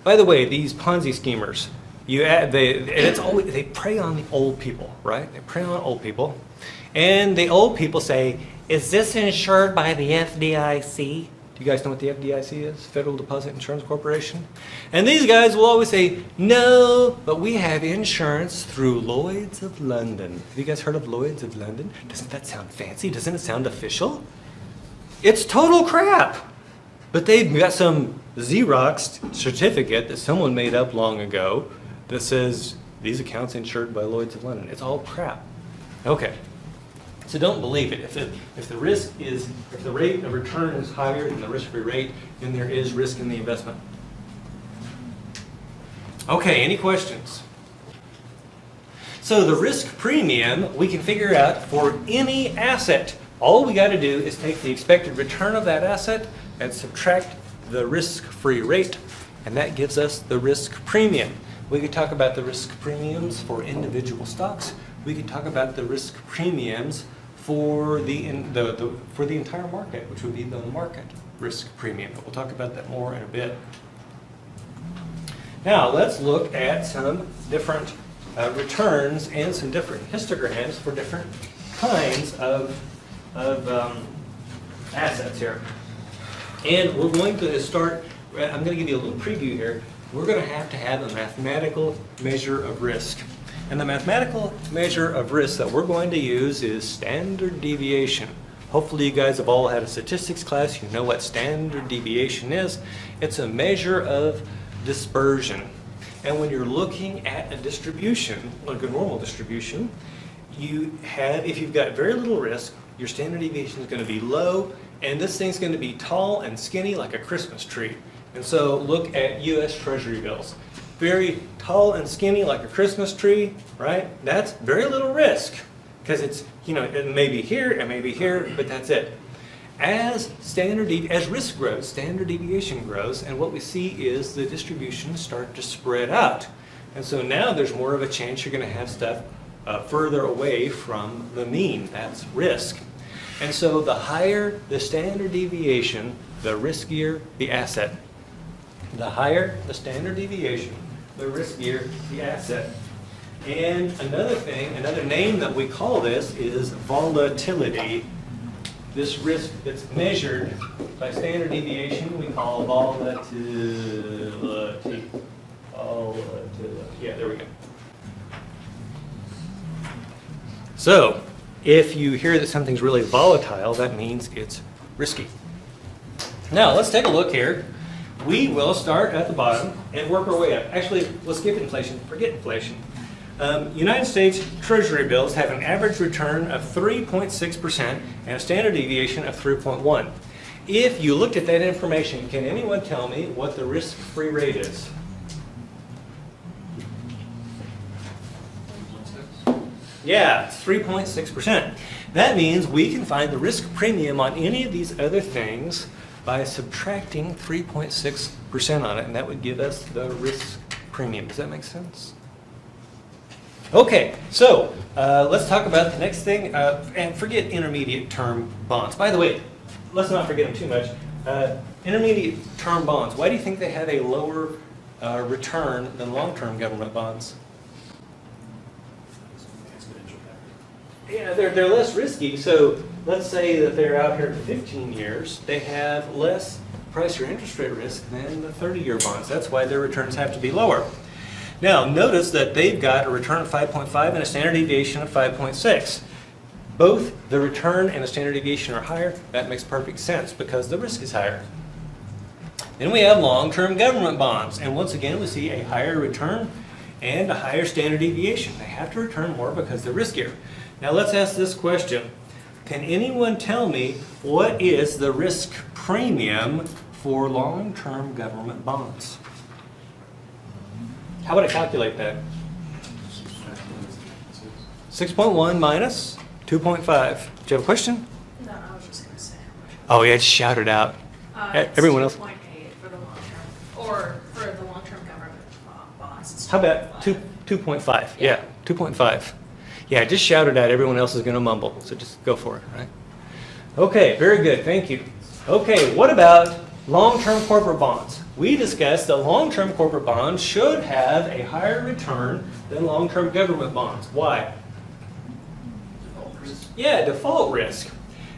By the way, these Ponzi schemers, they prey on the old people, right? They prey on old people. And the old people say, is this insured by the FDIC? Do you guys know what the FDIC is? Federal Deposit Insurance Corporation? And these guys will always say, no, but we have insurance through Lloyd's of London. Have you guys heard of Lloyd's of London? Doesn't that sound fancy? Doesn't it sound official? It's total crap. But they've got some Xerox certificate that someone made up long ago that says these accounts insured by Lloyd's of London. It's all crap. Okay. So don't believe it. If the rate of return is higher than the risk-free rate, then there is risk in the investment. Okay, any questions? So the risk premium we can figure out for any asset. All we got to do is take the expected return of that asset and subtract the risk-free rate, and that gives us the risk premium. We could talk about the risk premiums for individual stocks. We could talk about the risk premiums for the entire market, which would be the market risk premium. But we'll talk about that more in a bit. Now let's look at some different returns and some different histograms for different kinds of assets here. And we're going to start, I'm going to give you a little preview here. We're going to have a mathematical measure of risk. And the mathematical measure of risk that we're going to use is standard deviation. Hopefully you guys have all had a statistics class. You know what standard deviation is. It's a measure of dispersion. And when you're looking at a distribution, like a normal distribution, if you've got very little risk, your standard deviation is going to be low, and this thing's going to be tall and skinny like a Christmas tree. And so look at U.S. Treasury bills. Very tall and skinny like a Christmas tree, right? That's very little risk because it's, it may be here, it may be here, but that's it. As risk grows, standard deviation grows, and what we see is the distributions start to spread out. And so now there's more of a chance you're going to have stuff further away from the mean. That's risk. And so the higher the standard deviation, the riskier the asset. The higher the standard deviation, the riskier the asset. And another name that we call this is volatility. This risk that's measured by standard deviation we call volatility. Yeah, there we go. So, if you hear that something's really volatile, that means it's risky. Now, let's take a look here. We will start at the bottom and work our way up. Actually, let's skip inflation. Forget inflation. United States Treasury bills have an average return of 3.6% and a standard deviation of 3.1. If you looked at that information, can anyone tell me what the risk-free rate is? Yeah, it's 3.6%. That means we can find the risk premium on any of these other things by subtracting 3.6% on it, and that would give us the risk premium. Does that make sense? Okay, so let's talk about the next thing, and forget intermediate term bonds. By the way, let's not forget them too much. Intermediate term bonds, why do you think they have a lower return than long-term government bonds? Exponential factor. Yeah, they're less risky. So let's say that they're out here for 15 years. They have less price or interest rate risk than the 30-year bonds. That's why their returns have to be lower. Now, notice that they've got a return of 5.5 and a standard deviation of 5.6. Both the return and the standard deviation are higher. That makes perfect sense because the risk is higher. Then we have long-term government bonds. And once again, we see a higher return and a higher standard deviation. They have to return more because they're riskier. Now, let's ask this question. Can anyone tell me what is the risk premium for long-term government bonds? How would I calculate that? 6.1 minus 2.5. Do you have a question? No, I was just gonna say Oh, yeah, just shout it out. how much. Everyone else. 2.8 for the long term, or for the long-term government bonds. It's How about 2.5? Yeah, 2.5. Yeah, just shout it out. Everyone else is going to mumble, so just go for it, right? Okay, very good. Thank you. Okay, what about long-term corporate bonds? We discussed that long-term corporate bonds should have a higher return than long-term government bonds. Why? Default risk. Yeah, default risk.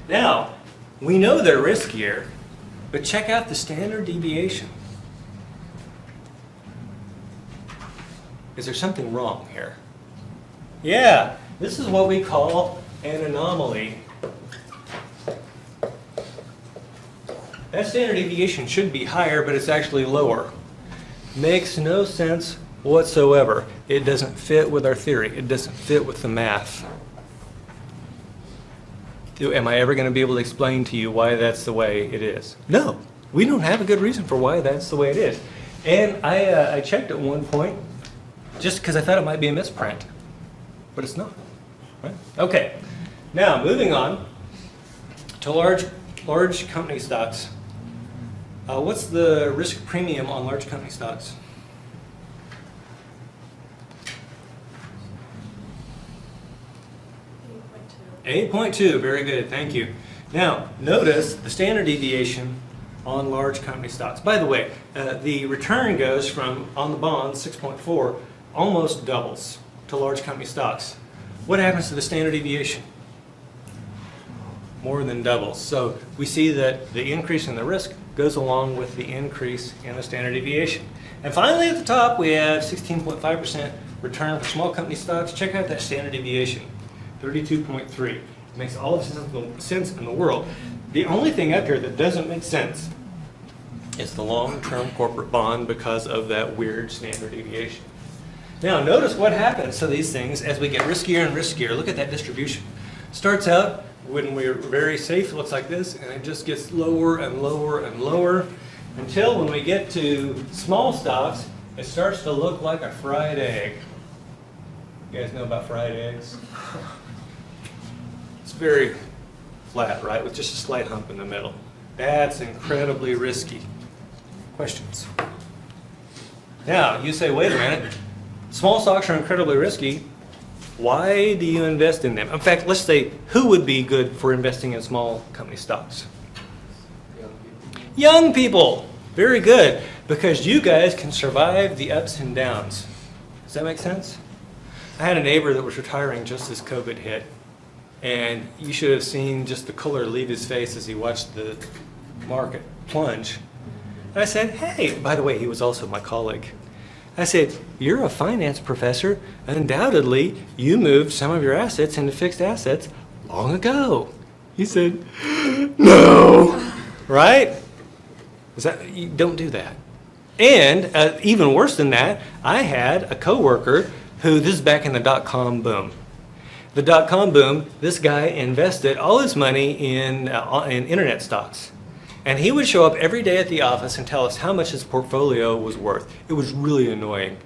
Now, we know they're riskier, but check out the standard deviation. Is there something wrong here? Yeah, this is what we call an anomaly. That standard deviation should be higher, but it's actually lower. Makes no sense whatsoever. It doesn't fit with our theory. It doesn't fit with the math. Am I ever going to be able to explain to you why that's the way it is? No, we don't have a good reason for why that's the way it is. And I checked at one point just because I thought it might be a misprint, but it's not. Right? Okay, now moving on to large company stocks. What's the risk premium on large company stocks? 8.2, very good, thank you. Now, notice the standard deviation on large company stocks. By the way, the return goes from, on the bonds, 6.4, almost doubles to large company stocks. What happens to the standard deviation? More than doubles. So we see that the increase in the risk goes along with the increase in the standard deviation. And finally at the top we have 16.5% return for small company stocks. Check out that standard deviation, 32.3. It makes all the sense in the world. The only thing up here that doesn't make sense is the long-term corporate bond because of that weird standard deviation. Now notice what happens to these things as we get riskier and riskier. Look at that distribution. Starts out when we're very safe, it looks like this, and it just gets lower and lower and lower until when we get to small stocks, it starts to look like a fried egg. You guys know about fried eggs? It's very flat, right, with just a slight hump in the middle. That's incredibly risky. Questions? Now, you say, wait a minute. Small stocks are incredibly risky. Why do you invest in them? In fact, let's say, who would be good for investing in small company stocks? Young people. Very good. Because you guys can survive the ups and downs. Does that make sense? I had a neighbor that was retiring just as COVID hit. And you should have seen just the color leave his face as he watched the market plunge. And I said, hey, by the way, he was also my colleague. I said, you're a finance professor. Undoubtedly, you moved some of your assets into fixed assets long ago. He said, no. Right? You don't do that. And even worse than that, I had a coworker who, this is back in the dot-com boom. The dot-com boom, this guy invested all his money in internet stocks. And he would show up every day at the office and tell us how much his portfolio was worth. It was really annoying.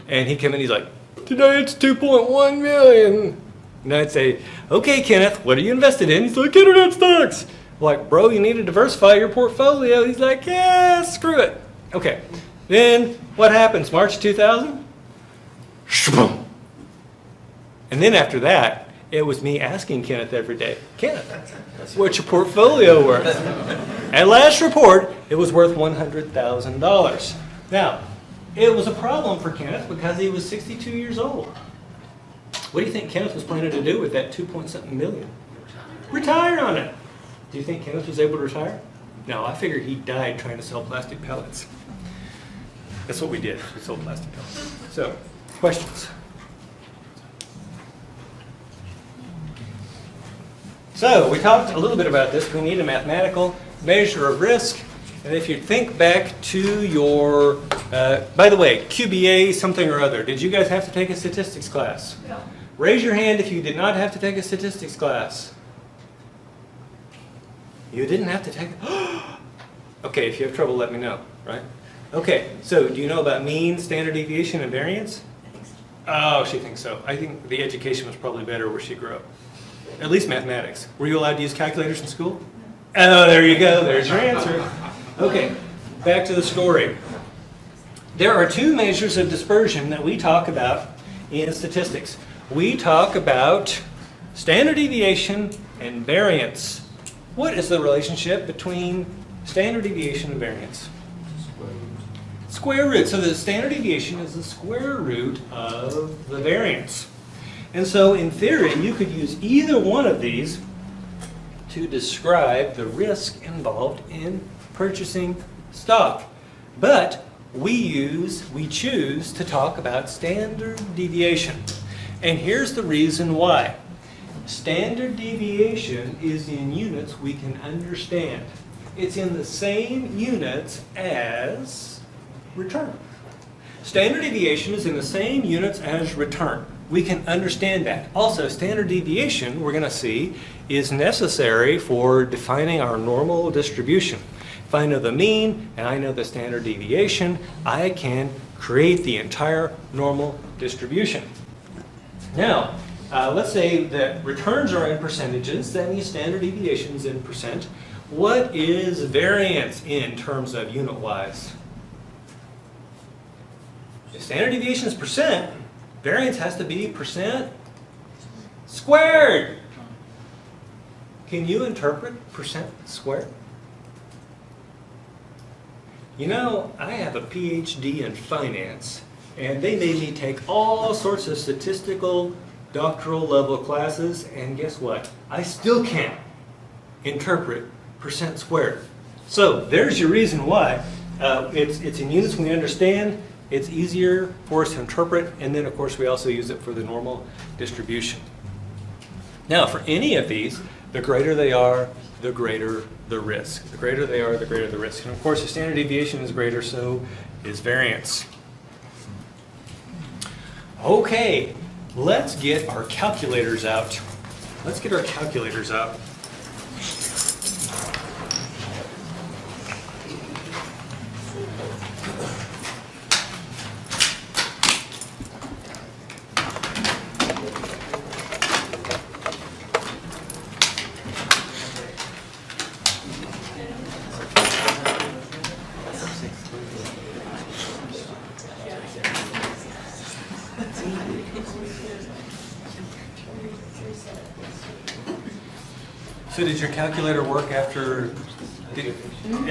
And he'd come in, he's like, today it's 2.1 million. And I'd say, okay, Kenneth, what are you invested in? He's like, internet stocks. I'm like, bro, you need to diversify your portfolio. He's like, yeah, screw it. Okay, Then what happens? March 2000? Shboom. And then after that, it was me asking Kenneth every day, Kenneth, what's your portfolio worth? At last report, it was worth $100,000. Now, it was a problem for Kenneth because he was 62 years old. What do you think Kenneth was planning to do with that 2-point-something million? Retire on it. Do you think Kenneth was able to retire? No, I figured he died trying to sell plastic pellets. That's what we did. We sold plastic pellets. So, questions? So, we talked a little bit about this. We need a mathematical measure of risk. And if you think back to your, by the way, QBA something or other, did you guys have to take a statistics class? No. Raise your hand if you did not have to take a statistics class. You didn't have to take it? Okay, if you have trouble, let me know, right? Okay, so do you know about mean, standard deviation, and variance? Oh, she thinks so. I think the education was probably better where she grew up. At least mathematics. Were you allowed to use calculators in school? Oh, there you go. There's your answer. Okay, back to the story. There are two measures of dispersion that we talk about in statistics. We talk about standard deviation and variance. What is the relationship between standard deviation and variance? Square root. So the standard deviation is the square root of the variance. And so in theory, you could use either one of these to describe the risk involved in purchasing stock. But we choose to talk about standard deviation. And here's the reason why. Standard deviation is in units we can understand. It's in the same units as return. Standard deviation is in the same units as return. We can understand that. Also, standard deviation, we're going to see, is necessary for defining our normal distribution. If I know the mean and I know the standard deviation, I can create the entire normal distribution. Now, let's say that returns are in percentages, that means standard deviation is in percent. What is variance in terms of unit-wise? If standard deviation is percent, variance has to be percent squared. Can you interpret percent squared? You know, I have a PhD in finance, and they made me take all sorts of statistical doctoral level classes, and guess what? I still can't interpret percent squared. So there's your reason why. It's in units we understand. It's easier for us to interpret, and then of course we also use it for the normal distribution. Now for any of these, the greater they are, the greater the risk. The greater they are, the greater the risk. And of course the standard deviation is greater, so is variance. Okay, let's get our calculators out. Let's get our calculators out. So did your calculator work after we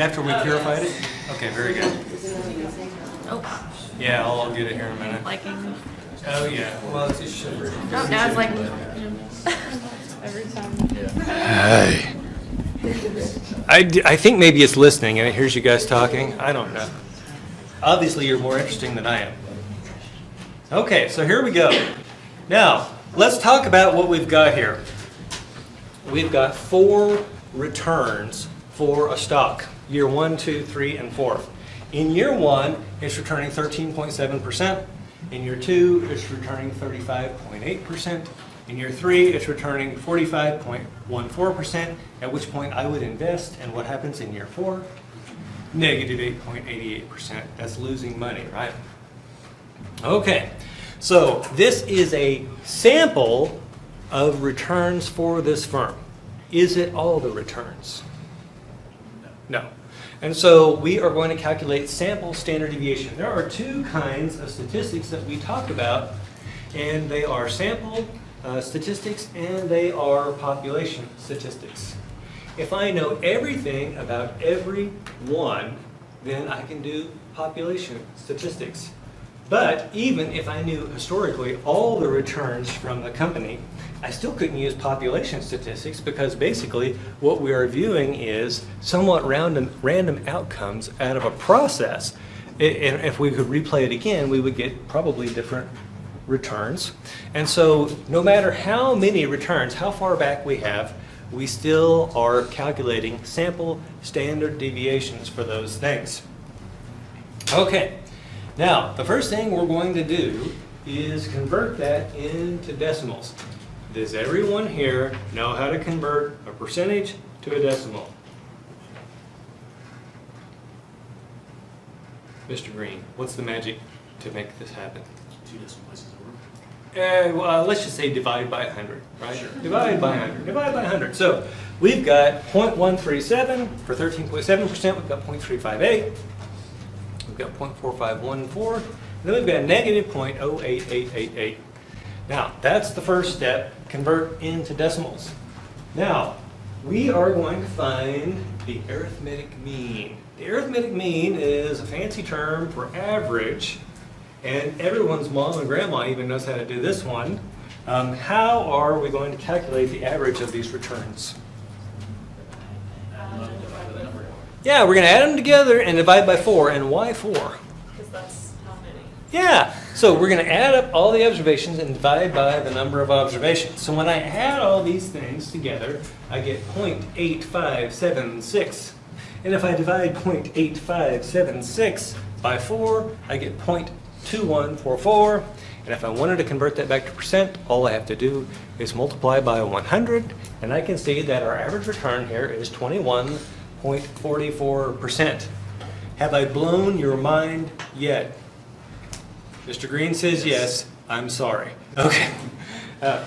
purified it? Okay, very good. Oh, Yeah, I'll get it here in a minute. liking. Oh yeah, well it's a sugar. Oh, now it's like every time. I think maybe it's listening and it hears you guys talking. I don't know. Obviously you're more interesting than I am. Okay, so here we go. Now, let's talk about what we've got here. We've got 4 returns for a stock. Year 1, 2, 3, and 4. In year 1, it's returning 13.7%. In year 2, it's returning 35.8%. In year 3, it's returning 45.14%, at which point I would invest. And what happens in year 4? Negative 8.88%. That's losing money, right? Okay, so this is a sample of returns for this firm. Is it all the returns? No. And so we are going to calculate sample standard deviation. There are two kinds of statistics that we talk about, and they are sample statistics and they are population statistics. If I know everything about every one, then I can do population statistics. But even if I knew historically all the returns from the company, I still couldn't use population statistics because basically what we are viewing is somewhat random outcomes out of a process. And if we could replay it again, we would get probably different returns. And so no matter how many returns, how far back we have, we still are calculating sample standard deviations for those things. Okay. Now, the first thing we're going to do is convert that into decimals. Does everyone here know how to convert a percentage to a decimal? Mr. Green, what's the magic to make this happen? 2 decimal places over. Well, let's just say divide by 100, right? Sure. Divide by 100. Divide by 100. So we've got 0.137 for 13.7%. We've got 0.358. We've got 0.4514. And then we've got negative 0.08888. Now, that's the first step, convert into decimals. Now, we are going to find the arithmetic mean. The arithmetic mean is a fancy term for average, and everyone's mom and grandma even knows how to do this one. How are we going to calculate the average of these returns? Yeah, we're going to add them together and divide by 4. And why 4? Because that's how many. Yeah, so we're going to add up all the observations and divide by the number of observations. So when I add all these things together, I get 0.8576. And if I divide 0.8576 by 4, I get 0.2144. And if I wanted to convert that back to percent, all I have to do is multiply by 100. And I can see that our average return here is 21.44%. Have I blown your mind yet? Mr. Green says yes. I'm sorry. Okay.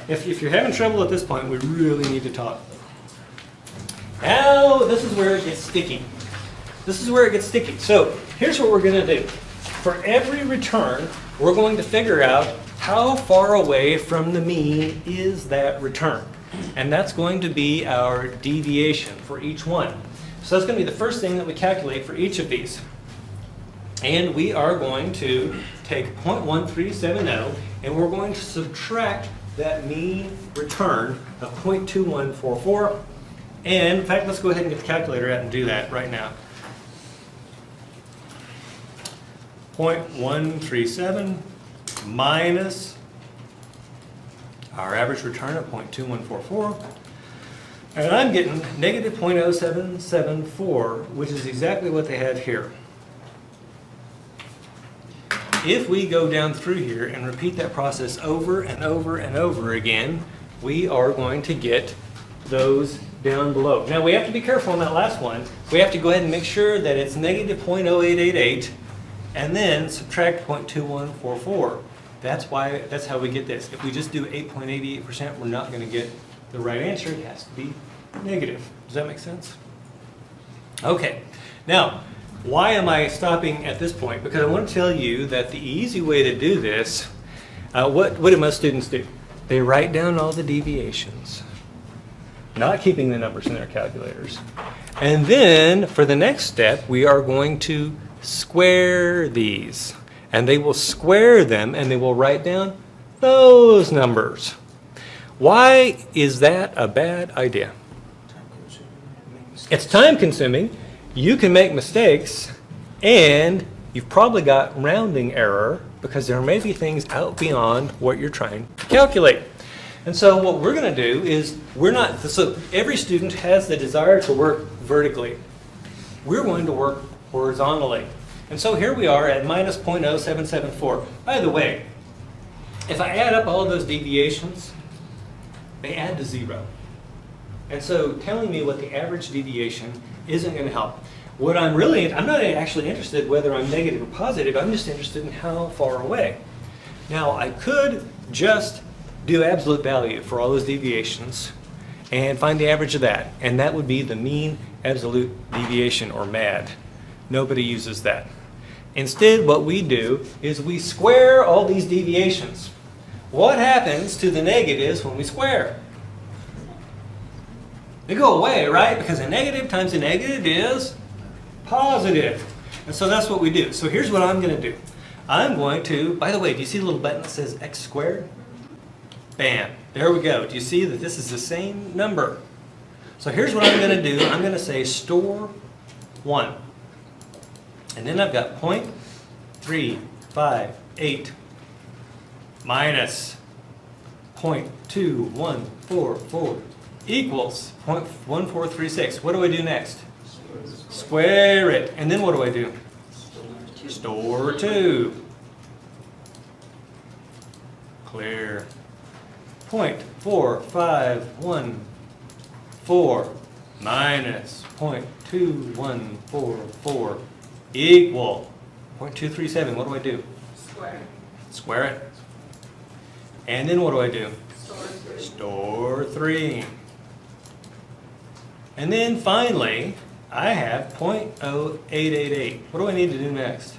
If you're having trouble at this point, we really need to talk. Now, this is where it gets sticky. This is where it gets sticky. So here's what we're going to do. For every return, we're going to figure out how far away from the mean is that return. And that's going to be our deviation for each one. So that's going to be the first thing that we calculate for each of these. And we are going to take 0.1370 and we're going to subtract that mean return of 0.2144. And in fact, let's go ahead and get the calculator out and do that right now. 0.137 minus our average return of 0.2144. And I'm getting negative 0.0774, which is exactly what they have here. If we go down through here and repeat that process over and over and over again, we are going to get those down below. Now we have to be careful on that last one. We have to go ahead and make sure that it's negative 0.0888 and then subtract 0.2144. That's how we get this. If we just do 8.88%, we're not going to get the right answer. It has to be negative. Does that make sense? Okay. Now, why am I stopping at this point? Because I want to tell you that the easy way to do this, what do most students do? They write down all the deviations, not keeping the numbers in their calculators. And then for the next step, we are going to square these. And they will square them and they will write down those numbers. Why is that a bad idea? It's time consuming. You can make mistakes and you've probably got rounding error because there may be things out beyond what you're trying to calculate. And so what we're going to do is so every student has the desire to work vertically. We're going to work horizontally. And so here we are at minus 0.0774. By the way, if I add up all of those deviations, they add to 0. And so telling me what the average deviation isn't going to help. I'm not actually interested whether I'm negative or positive. I'm just interested in how far away. Now, I could just do absolute value for all those deviations and find the average of that. And that would be the mean absolute deviation, or MAD. Nobody uses that. Instead, what we do is we square all these deviations. What happens to the negatives when we square? They go away, right? Because a negative times a negative is positive. And so that's what we do. So here's what I'm going to do. I'm going to, by the way, do you see the little button that says x squared? Bam. There we go. Do you see that this is the same number? So here's what I'm going to do. I'm going to say store 1. And then I've got 0.358 minus 0.2144 equals 0.1436. What do I do next? Square it. And then what do I do? Store 2. Clear. 0.4514 minus 0.2144 equal 0.237. What do I do? Square. Square it. And then what do I do? Store 3. Store 3. And then finally, I have 0.0888. What do I need to do next?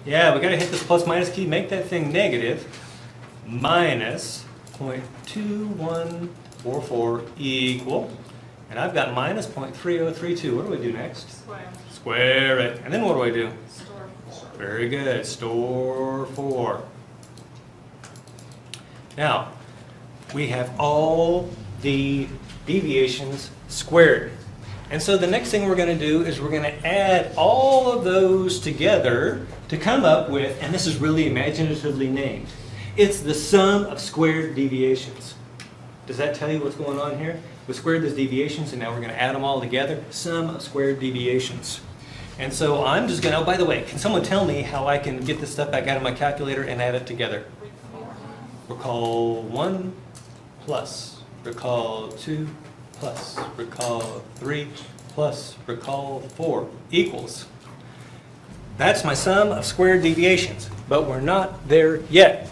Yeah, we got to hit this plus minus key, make that thing negative, minus 0.2144 equal, and I've got minus 0.3032. What do I do next? Square. Square it. And then what do I do? Store 4. Very good. Store 4. Now, we have all the deviations squared. And so the next thing we're going to do is we're going to add all of those together to come up with, and this is really imaginatively named, it's the sum of squared deviations. Does that tell you what's going on here? We squared those deviations and now we're going to add them all together. Sum of squared deviations. And so I'm just going to, oh, by the way, can someone tell me how I can get this stuff back out of my calculator and add it together? Recall 1 plus, recall 2 plus, recall 3 plus, recall 4 equals. That's my sum of squared deviations, but we're not there yet.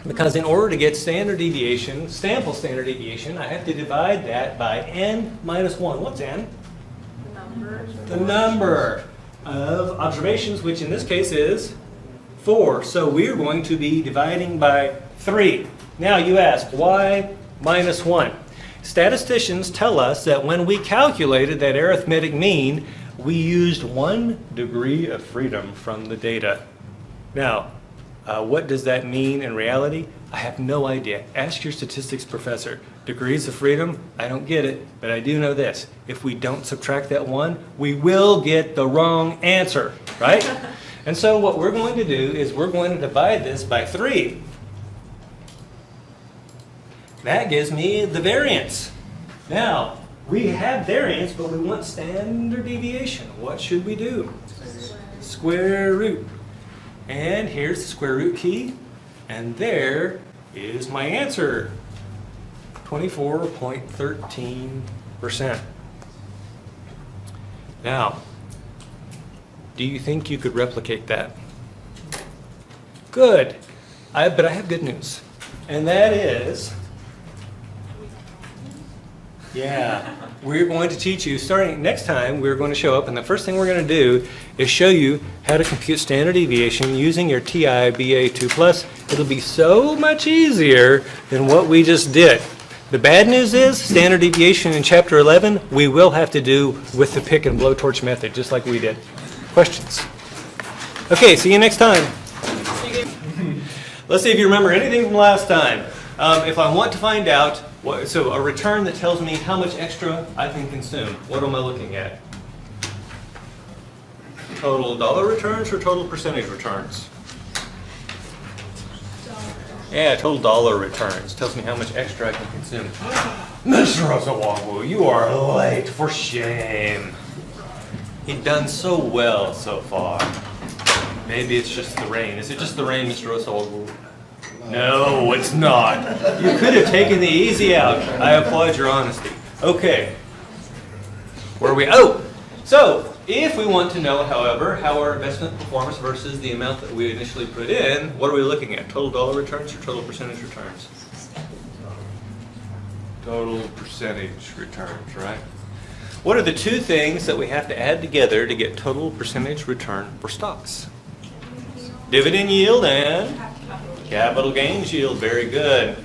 Because in order to get standard deviation, sample standard deviation, I have to divide that by n minus 1. What's n? Number. The number of observations, which in this case is 4. So we're going to be dividing by 3. Now you ask, why minus 1? Statisticians tell us that when we calculated that arithmetic mean, we used 1 degree of freedom from the data. Now, what does that mean in reality? I have no idea. Ask your statistics professor. Degrees of freedom? I don't get it, but I do know this. If we don't subtract that 1, we will get the wrong answer, right? And so what we're going to do is we're going to divide this by 3. That gives me the variance. Now, we have variance, but we want standard deviation. What should we do? Square root. And here's the square root key. And there is my answer. 24.13%. Now, do you think you could replicate that? Good. But I have good news. And that is, yeah, we're going to teach you, starting next time, we're going to show up, and the first thing we're going to do is show you how to compute standard deviation using your TI BA2+. It'll be so much easier than what we just did. The bad news is, standard deviation in Chapter 11, we will have to do with the pick and blowtorch method, just like we did. Questions? Okay, see you next time. Let's see if you remember anything from last time. If I want to find out, so a return that tells me how much extra I can consume, what am I looking at? Total dollar returns or total percentage returns? Yeah, total dollar returns. Tells me how much extra I can consume. Mr. Osawabu, you are late. For shame. You've done so well so far. Maybe it's just the rain. Is it just the rain, Mr. Osawabu? No, it's not. You could have taken the easy out. I applaud your honesty. Okay. Where are we? Oh! So, if we want to know, however, how our investment performs versus the amount that we initially put in, what are we looking at? Total dollar returns or total percentage returns? Total percentage returns, right? What are the two things that we have to add together to get total percentage return for stocks? Dividend yield and capital gains yield. Very good.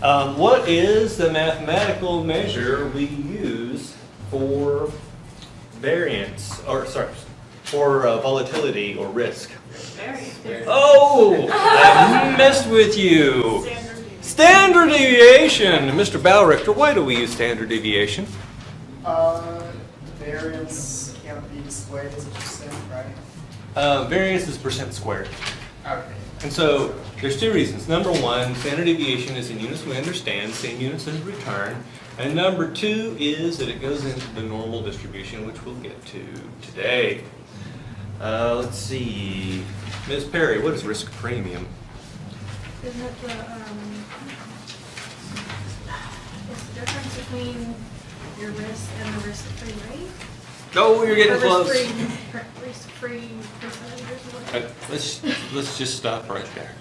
What is the mathematical measure we use for variance, or sorry, for volatility or risk? Oh, I messed with you. Standard deviation. Mr. Balrichter, why do we use standard deviation? Variance can't be displayed as a percent, right? Variance is percent squared. Okay. And so there's two reasons. Number one, standard deviation is in units we understand, same units as return. And number two is that it goes into the normal distribution, which we'll get to today. Let's see. Ms. Perry, what is risk premium? Isn't it it's the difference between your risk and the risk-free rate? Oh, you're getting Or close. Risk-free percentage or whatever. Let's just stop right there.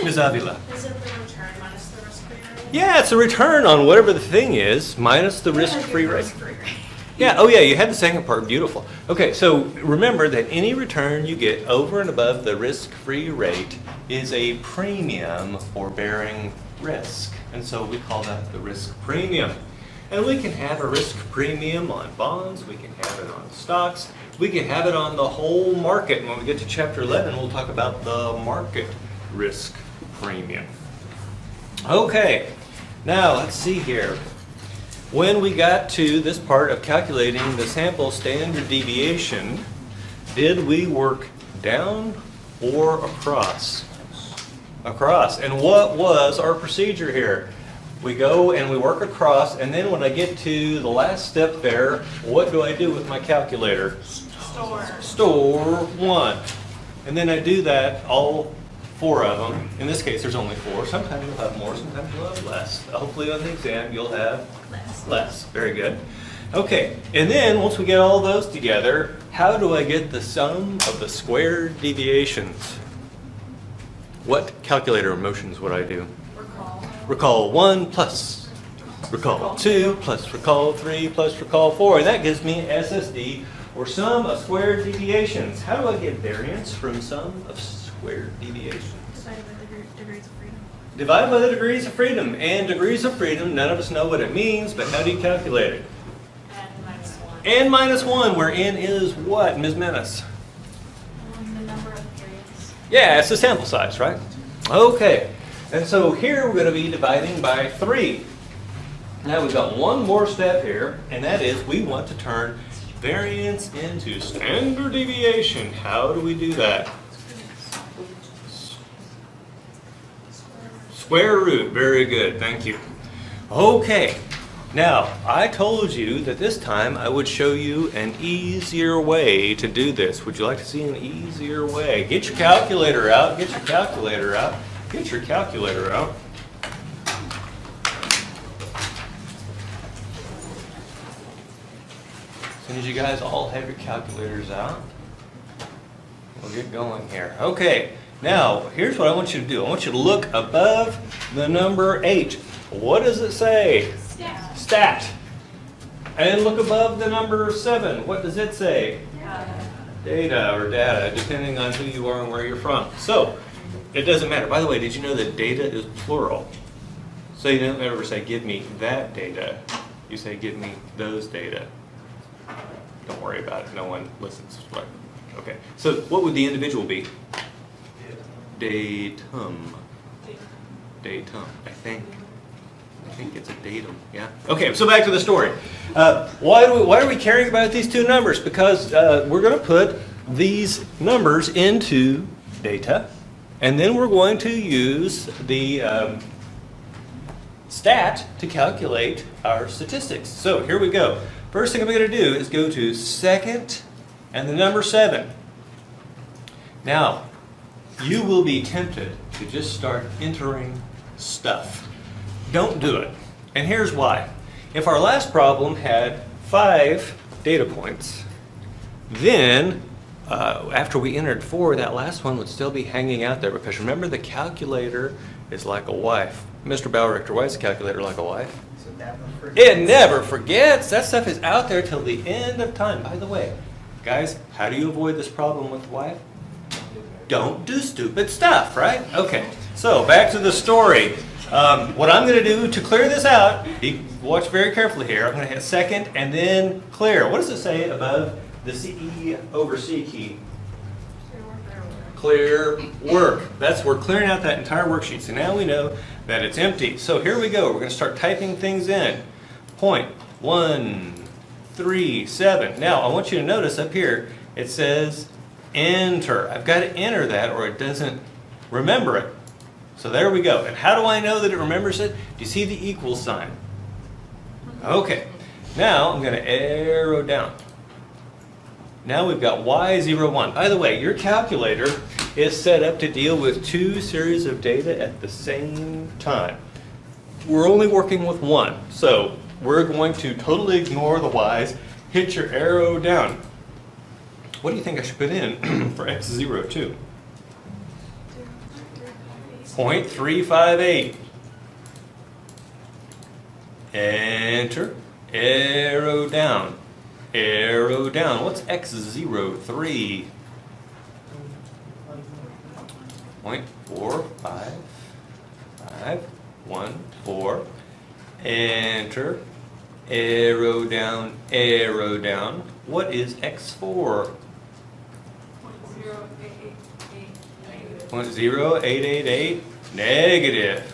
Ms. Avila. Is it the return minus the risk-free rate? Yeah, it's a return on whatever the thing is minus the risk-free rate. Yeah, oh yeah, you had the second part, beautiful. Okay, so remember that any return you get over and above the risk-free rate is a premium for bearing risk. And so we call that the risk premium. And we can have a risk premium on bonds, we can have it on stocks, we can have it on the whole market. And when we get to chapter 11, we'll talk about the market risk premium. Okay, now let's see here. When we got to this part of calculating the sample standard deviation, did we work down or across? Across. And what was our procedure here? We go and we work across, and then when I get to the last step there, what do I do with my calculator? Store 1. And then I do that, all 4 of them. In this case, there's only 4. Sometimes you'll have more, sometimes you'll have less. Hopefully on the exam, you'll have less. Very good. Okay, and then once we get all those together, how do I get the sum of the squared deviations? What calculator motions would I do? Recall 1 plus recall 2 plus recall 3 plus recall 4. And that gives me SSD, or sum of squared deviations. How do I get variance from sum of squared deviations? Divided by the degrees of freedom. Divide by the degrees of freedom. And degrees of freedom, none of us know what it means, but how do you calculate it? N minus 1, where n is what, Ms. Menace? The number of periods. Yeah, it's the sample size, right? Okay, and so here we're going to be dividing by 3. Now we've got one more step here, and that is we want to turn variance into standard deviation. How do we do that? Square root, very good, thank you. Okay, now I told you that this time I would show you an easier way to do this. Would you like to see an easier way? Get your calculator out, get your calculator out, get your calculator out. As soon as you guys all have your calculators out, we'll get going here. Okay, now here's what I want you to do. I want you to look above the number 8. What does it say? Stat. Stat. And look above the number 7. What does it say? Data or data, depending on who you are and where you're from. So, it doesn't matter. By the way, did you know that data is plural? So you don't ever say, give me that data. You say, give me those data. Don't worry about it. No one listens. Right. Okay. So what would the individual be? Datum. Datum, I think. I think it's a datum, yeah. Okay, so back to the story. Why are we caring about these two numbers? Because we're going to put these numbers into data, and then we're going to use the stat to calculate our statistics. So here we go. First thing I'm going to do is go to second and the number 7. Now, you will be tempted to just start entering stuff. Don't do it. And here's why. If our last problem had 5 data points, then after we entered 4, that last one would still be hanging out there, because remember, the calculator is like a wife. Mr. Bauer, why is the calculator like a wife? So never forget. It never forgets. That stuff is out there till the end of time. By the way, guys, how do you avoid this problem with the wife? Don't do stupid stuff, right? Okay, so back to the story. What I'm going to do to clear this out, watch very carefully here. I'm going to hit second and then clear. What does it say above the CE over C key? Clear work. We're clearing out that entire worksheet. So now we know that it's empty. So here we go. We're going to start typing things in. 0.137. Now I want you to notice up here it says enter. I've got to enter that or it doesn't remember it. So there we go. And how do I know that it remembers it? Do you see the equal sign? Okay. Now I'm going to arrow down. Now we've got Y01. By the way, your calculator is set up to deal with two series of data at the same time. We're only working with one, so we're going to totally ignore the Y's. Hit your arrow down. What do you think I should put in for X02? 0.358. Enter. Arrow down. Arrow down. What's X03? 0.45514. Enter. Arrow down. Arrow down. What is X4? 0.0888. Negative.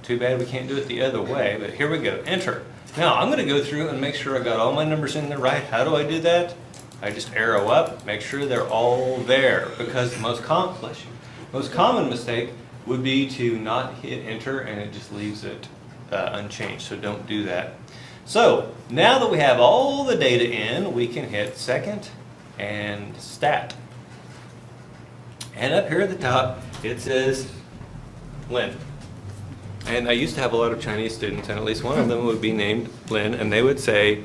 Too bad we can't do it the other way, but here we go. Enter. Now I'm going to go through and make sure I got all my numbers in there right. How do I do that? I just arrow up, make sure they're all there, because the most common mistake would be to not hit enter and it just leaves it unchanged. So don't do that. So now that we have all the data in, we can hit second and stat. And up here at the top, it says Lin. And I used to have a lot of Chinese students, and at least one of them would be named Lin, and they would say,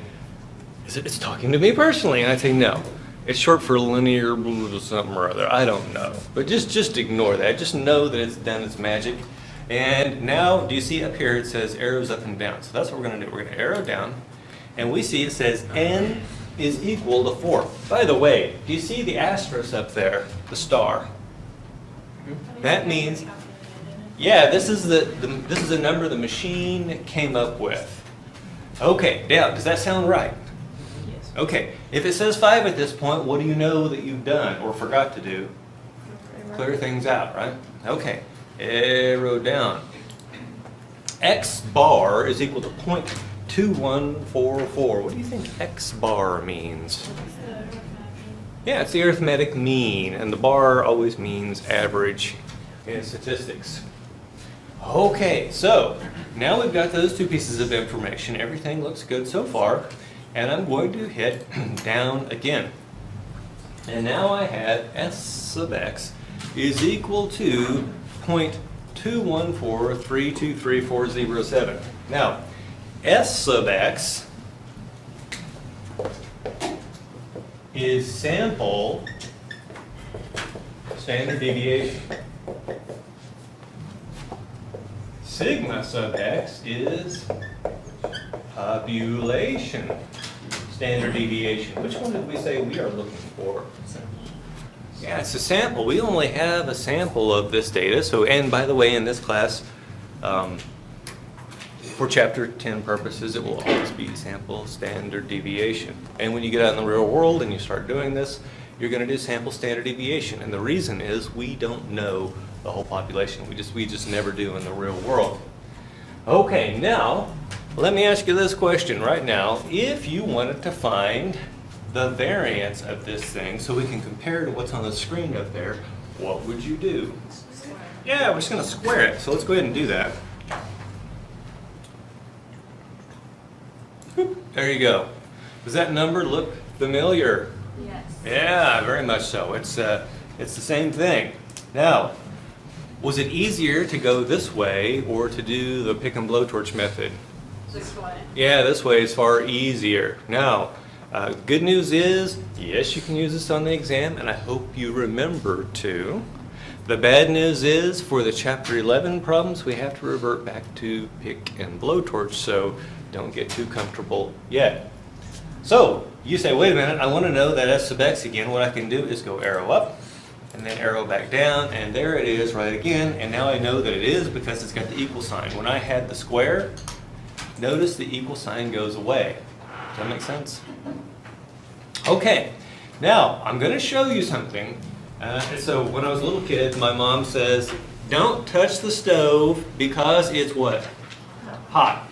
it's talking to me personally. And I'd say, no, it's short for linear something or other. I don't know. But just ignore that. Just know that it's done its magic. And now, do you see up here it says arrows up and down? So that's what we're going to do. We're going to arrow down, and we see it says n is equal to 4. By the way, do you see the asterisk up there, the star? That means, yeah, this is the number the machine came up with. Okay, now, does that sound right? Yes. Okay, if it says 5 at this point, what do you know that you've done or forgot to do? Clear things out, right? Okay, arrow down. X bar is equal to 0.2144. What do you think X bar means? Yeah, it's the arithmetic mean, and the bar always means average in statistics. Okay, so now we've got those two pieces of information. Everything looks good so far, and I'm going to hit down again. And now I have S sub x is equal to 0.214323407. Now, S sub x is sample standard deviation. Sigma sub x is population standard deviation. Which one did we say we are looking for? Yeah, it's a sample. We only have a sample of this data. So, and by the way, in this class, for chapter 10 purposes, it will always be sample standard deviation. And when you get out in the real world and you start doing this, you're going to do sample standard deviation. And the reason is we don't know the whole population. We just never do in the real world. Okay, now let me ask you this question right now. If you wanted to find the variance of this thing so we can compare to what's on the screen up there, what would you do? Yeah, we're just going to square it. So let's go ahead and do that. There you go. Does that number look familiar? Yes. Yeah, very much so. It's the same thing. Now, was it easier to go this way or to do the pick and blowtorch method? This way. Yeah, this way is far easier. Now, good news is, yes, you can use this on the exam, and I hope you remember to. The bad news is, for the Chapter 11 problems, we have to revert back to pick and blowtorch, so don't get too comfortable yet. So, you say, wait a minute, I want to know that S sub x again. What I can do is go arrow up, and then arrow back down, and there it is right again, and now I know that it is because it's got the equal sign. When I had the square, notice the equal sign goes away. Does that make sense? Okay, now I'm going to show you something. So when I was a little kid, my mom says, don't touch the stove because it's what? Hot.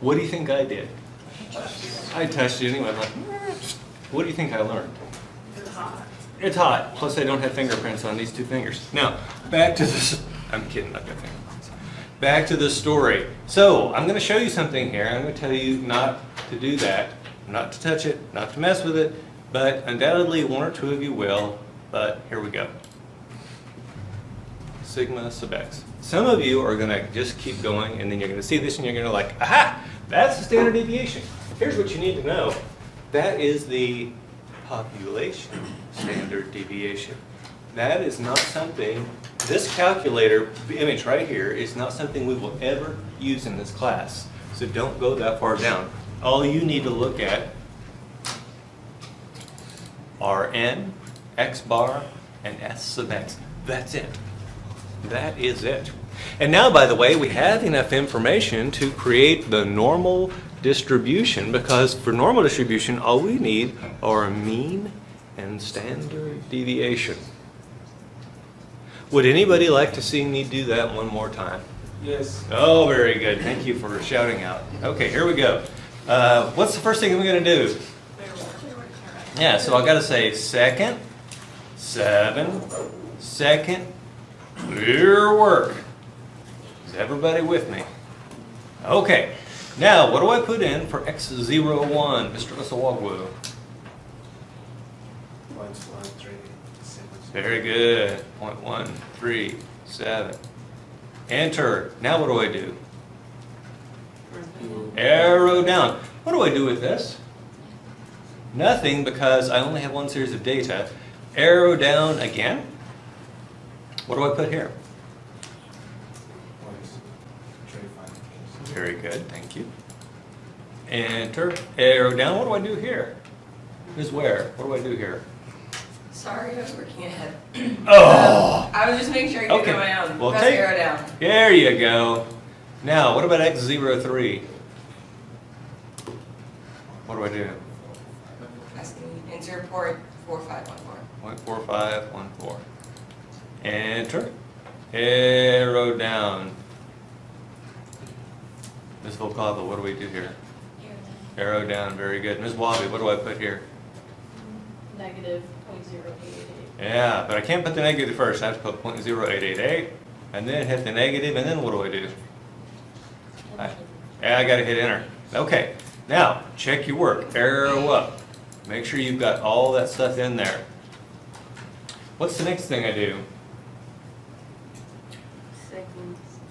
What do you think I did? I touched it anyway. I'm like, what do you think I learned? It's hot. It's hot. Plus I don't have fingerprints on these two fingers. Now, back to this. I'm kidding, I've got fingerprints. Back to the story. So, I'm going to show you something here. I'm going to tell you not to do that, not to touch it, not to mess with it, but undoubtedly one or two of you will. But here we go. Sigma sub x. Some of you are going to just keep going, and then you're going to see this, and you're going to like, aha, that's the standard deviation. Here's what you need to know. That is the population standard deviation. That is not something, this calculator image right here is not something we will ever use in this class. So don't go that far down. All you need to look at are n, x bar, and s sub x. That's it. That is it. And now, by the way, we have enough information to create the normal distribution, because for normal distribution, all we need are a mean and standard deviation. Would anybody like to see me do that one more time? Yes. Oh, very good. Thank you for shouting out. Okay, here we go. What's the first thing we're going to do? Yeah, so I've got to say second, 7, second, clear work. Is everybody with me? Okay, now what do I put in for x01, Mr. Osawagwu? Very good. 0.137. Enter. Now what do I do? Arrow down. What do I do with this? Nothing, because I only have one series of data. Arrow down again. What do I put here? Very good, thank you. Enter. Arrow down. What do I do here? Is where? What do I do here? Sorry, I was working ahead. Oh! I was just making sure I could Okay. get my own. Well, Press take- arrow down. There you go. Now, what about x03? What do I do? Asking insert port 4514. 0.4514. Enter. Arrow down. Ms. Volkova, what do we do here? Arrow down, very good. Ms. Wabi, what do I put here? Negative 0.0888. Yeah, but I can't put the negative first. I have to put 0.0888, and then hit the negative, and then what do I do? I got to hit enter. Okay, now check your work. Arrow up. Make sure you've got all that stuff in there. What's the next thing I do?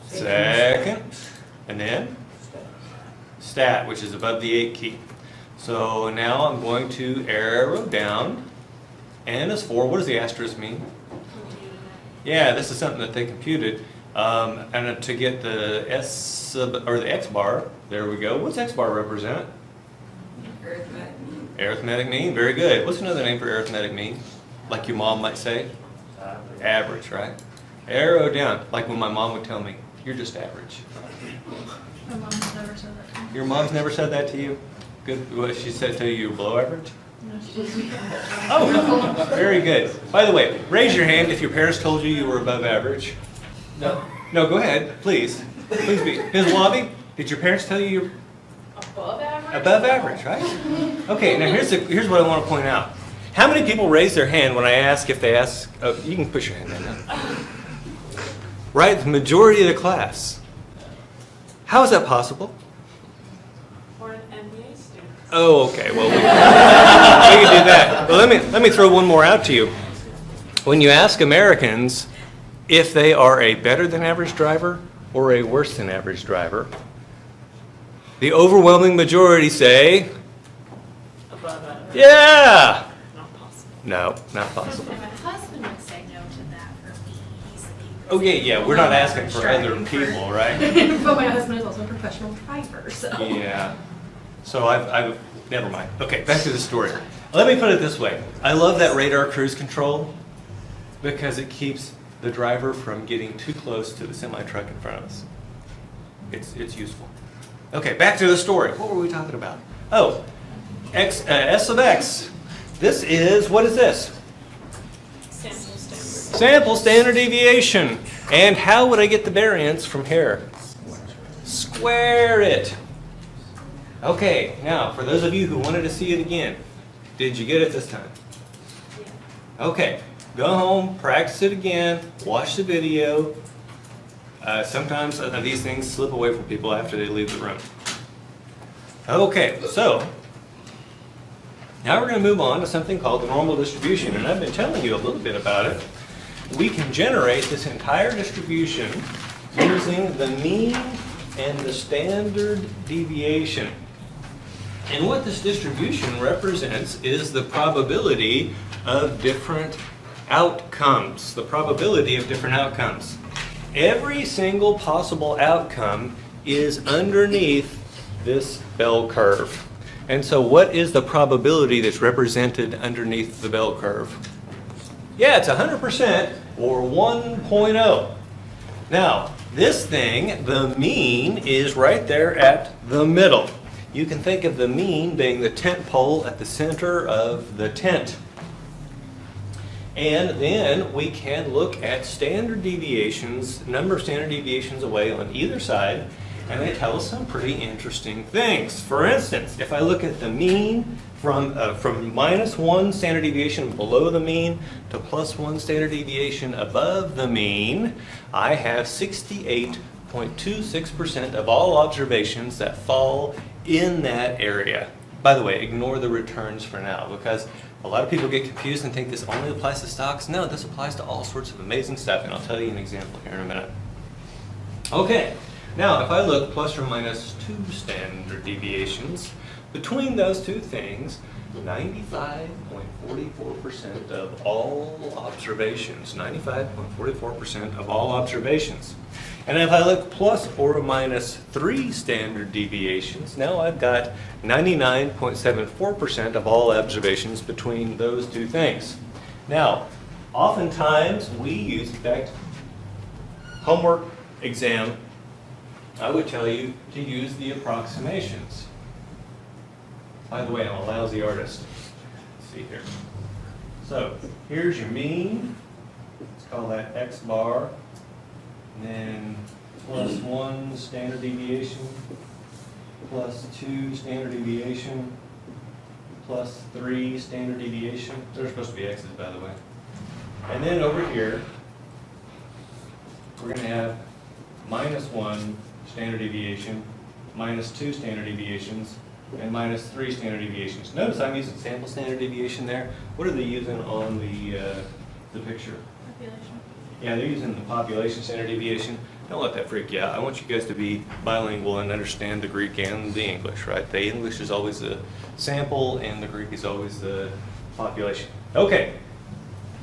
Second, and then stat, which is above the 8 key. So now I'm going to arrow down. N is 4. What does the asterisk mean? Yeah, this is something that they computed. And to get the S sub, or the X bar, there we go. What's X bar represent? Arithmetic mean. Arithmetic mean. Very good. What's another name for arithmetic mean? Like your mom might say? Average, right? Arrow down. Like when my mom would tell me, you're just average. My mom's never said that to me. Your mom's never said that to you? Good. What, she said to you, you're below average? No, she doesn't. Oh, very good. By the way, raise your hand if your parents told you you were above average. No. No, go ahead, please. Please be. Ms. Wabi, did your parents tell you you're Above average? above average, right? Okay, now here's what I want to point out. How many people raise their hand when I ask if they ask? Oh, you can push your hand in now. Right, the majority of the class. How is that possible? Or an MBA student. Oh, okay. Well, we can do that. Well, let me throw one more out to you. When you ask Americans if they are a better than average driver or a worse than average driver, the overwhelming majority say, Above average. yeah. Not possible. No, not possible. My husband would say no to that for me. Oh, yeah, we're not asking for other Striving for- people, right? But my husband is also a professional driver, so. Yeah. So I've, never mind. Okay, back to the story. Let me put it this way. I love that radar cruise control because it keeps the driver from getting too close to the semi-truck in front of us. It's useful. Okay, back to the story. What were we talking about? Oh, S of X. This is, what is this? Sample standard. Sample standard deviation. And how would I get the variance from here? Square it. Okay, now, for those of you who wanted to see it again, did you get it this time? Okay, go home, practice it again, watch the video. Sometimes these things slip away from people after they leave the room. Okay, so now we're going to move on to something called the normal distribution, and I've been telling you a little bit about it. We can generate this entire distribution using the mean and the standard deviation. And what this distribution represents is the probability of different outcomes. The probability of different outcomes. Every single possible outcome is underneath this bell curve. And so what is the probability that's represented underneath the bell curve? Yeah, it's 100% or 1.0. Now, this thing, the mean, is right there at the middle. You can think of the mean being the tent pole at the center of the tent. And then we can look at standard deviations, number of standard deviations away on either side, and they tell us some pretty interesting things. For instance, if I look at the mean from -1 standard deviation below the mean to +1 standard deviation above the mean, I have 68.26% of all observations that fall in that area. By the way, ignore the returns for now, because a lot of people get confused and think this only applies to stocks. No, this applies to all sorts of amazing stuff, and I'll tell you an example here in a minute. Okay, now if I look ±2 standard deviations, between those two things, 95.44% of all observations, 95.44% of all observations. And if I look ±3 standard deviations, now I've got 99.74% of all observations between those two things. Now, oftentimes we use, in fact, homework exam, I would tell you to use the approximations. By the way, I'm a lousy artist. Let's see here. So, here's your mean. Let's call that X bar. And then +1 standard deviation, +2 standard deviation, +3 standard deviation. They're supposed to be X's, by the way. And then over here, we're going to have -1 standard deviation, -2 standard deviations, and -3 standard deviations. Notice I'm using sample standard deviation there. What are they using on the picture? Population. Yeah, they're using the population standard deviation. Don't let that freak you out. I want you guys to be bilingual and understand the Greek and the English, right? The English is always the sample and the Greek is always the population. Okay.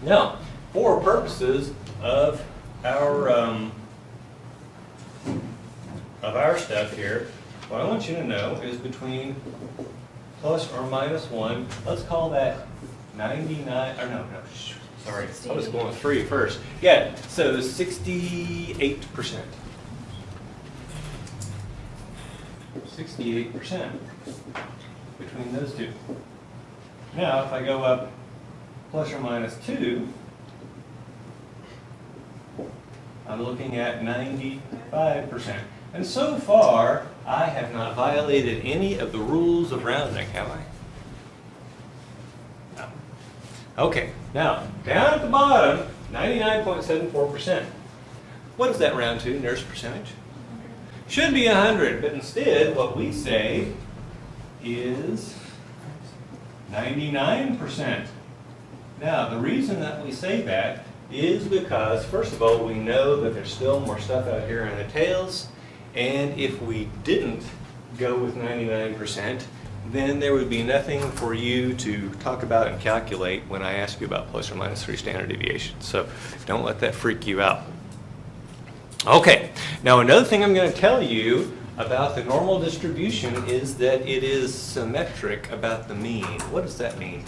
Now, for purposes of our stuff here, what I want you to know is between ±1, let's call that 99, or no, sorry, I was going with 3 first. Yeah, so 68%. 68% between those two. Now, if I go up ±2, I'm looking at 95%. And so far, I have not violated any of the rules of rounding, have I? No. Okay, now, down at the bottom, 99.74%. What does that round to, nearest percentage? Should be 100, but instead, what we say is 99%. Now, the reason that we say that is because, first of all, we know that there's still more stuff out here in the tails, and if we didn't go with 99%, then there would be nothing for you to talk about and calculate when I ask you about ±3 standard deviations. So don't let that freak you out. Okay, now another thing I'm going to tell you about the normal distribution is that it is symmetric about the mean. What does that mean?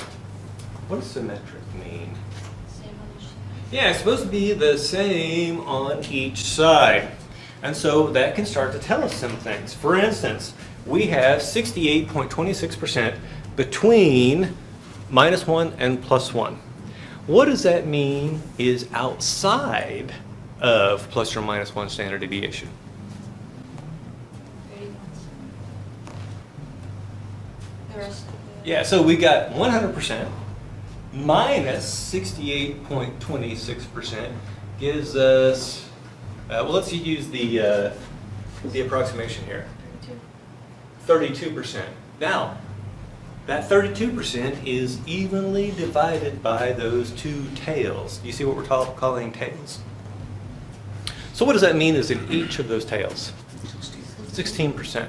What does symmetric mean? Same on the sheet. Yeah, it's supposed to be the same on each side. And so that can start to tell us some things. For instance, we have 68.26% between -1 and +1. What does that mean is outside of plus or minus 1 standard deviation? 30 months. The rest of the. Yeah, so we got 100% minus 68.26% gives us, well, let's use the approximation here. 32%. Now, that 32% is evenly divided by those two tails. Do you see what we're calling tails? So what does that mean is in each of those tails? 16%.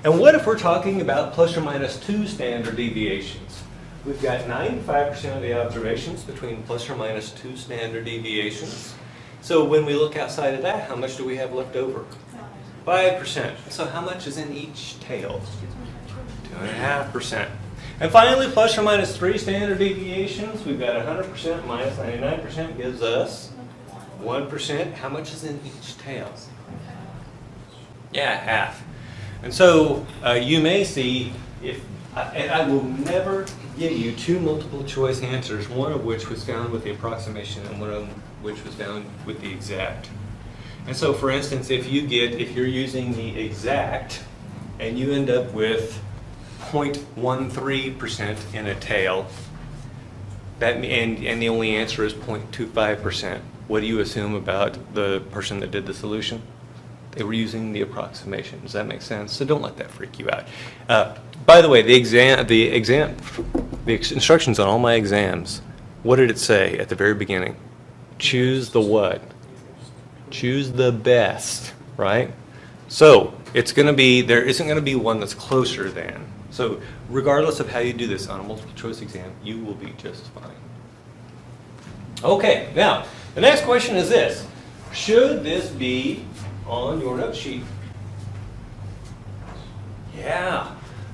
And what if we're talking about plus or minus 2 standard deviations? We've got 95% of the observations between plus or minus 2 standard deviations. So when we look outside of that, how much do we have left over? 5%. So how much is in each tail? 2.5%. And finally, plus or minus 3 standard deviations, we've got 100% minus 99% gives us 1%. How much is in each tail? Yeah, half. And so you may see, and I will never give you 2 multiple choice answers, one of which was found with the approximation and one of which was found with the exact. And so for instance, if you're using the exact and you end up with 0.13% in a tail, and the only answer is 0.25%, what do you assume about the person that did the solution? They were using the approximation. Does that make sense? So don't let that freak you out. By the way, the instructions on all my exams, what did it say at the very beginning? Choose the what? Choose the best, right? So it's going to be, there isn't going to be one that's closer than. So regardless of how you do this on a multiple choice exam, you will be just fine. Okay, now the next question is this. Should this be on your note sheet? Yeah.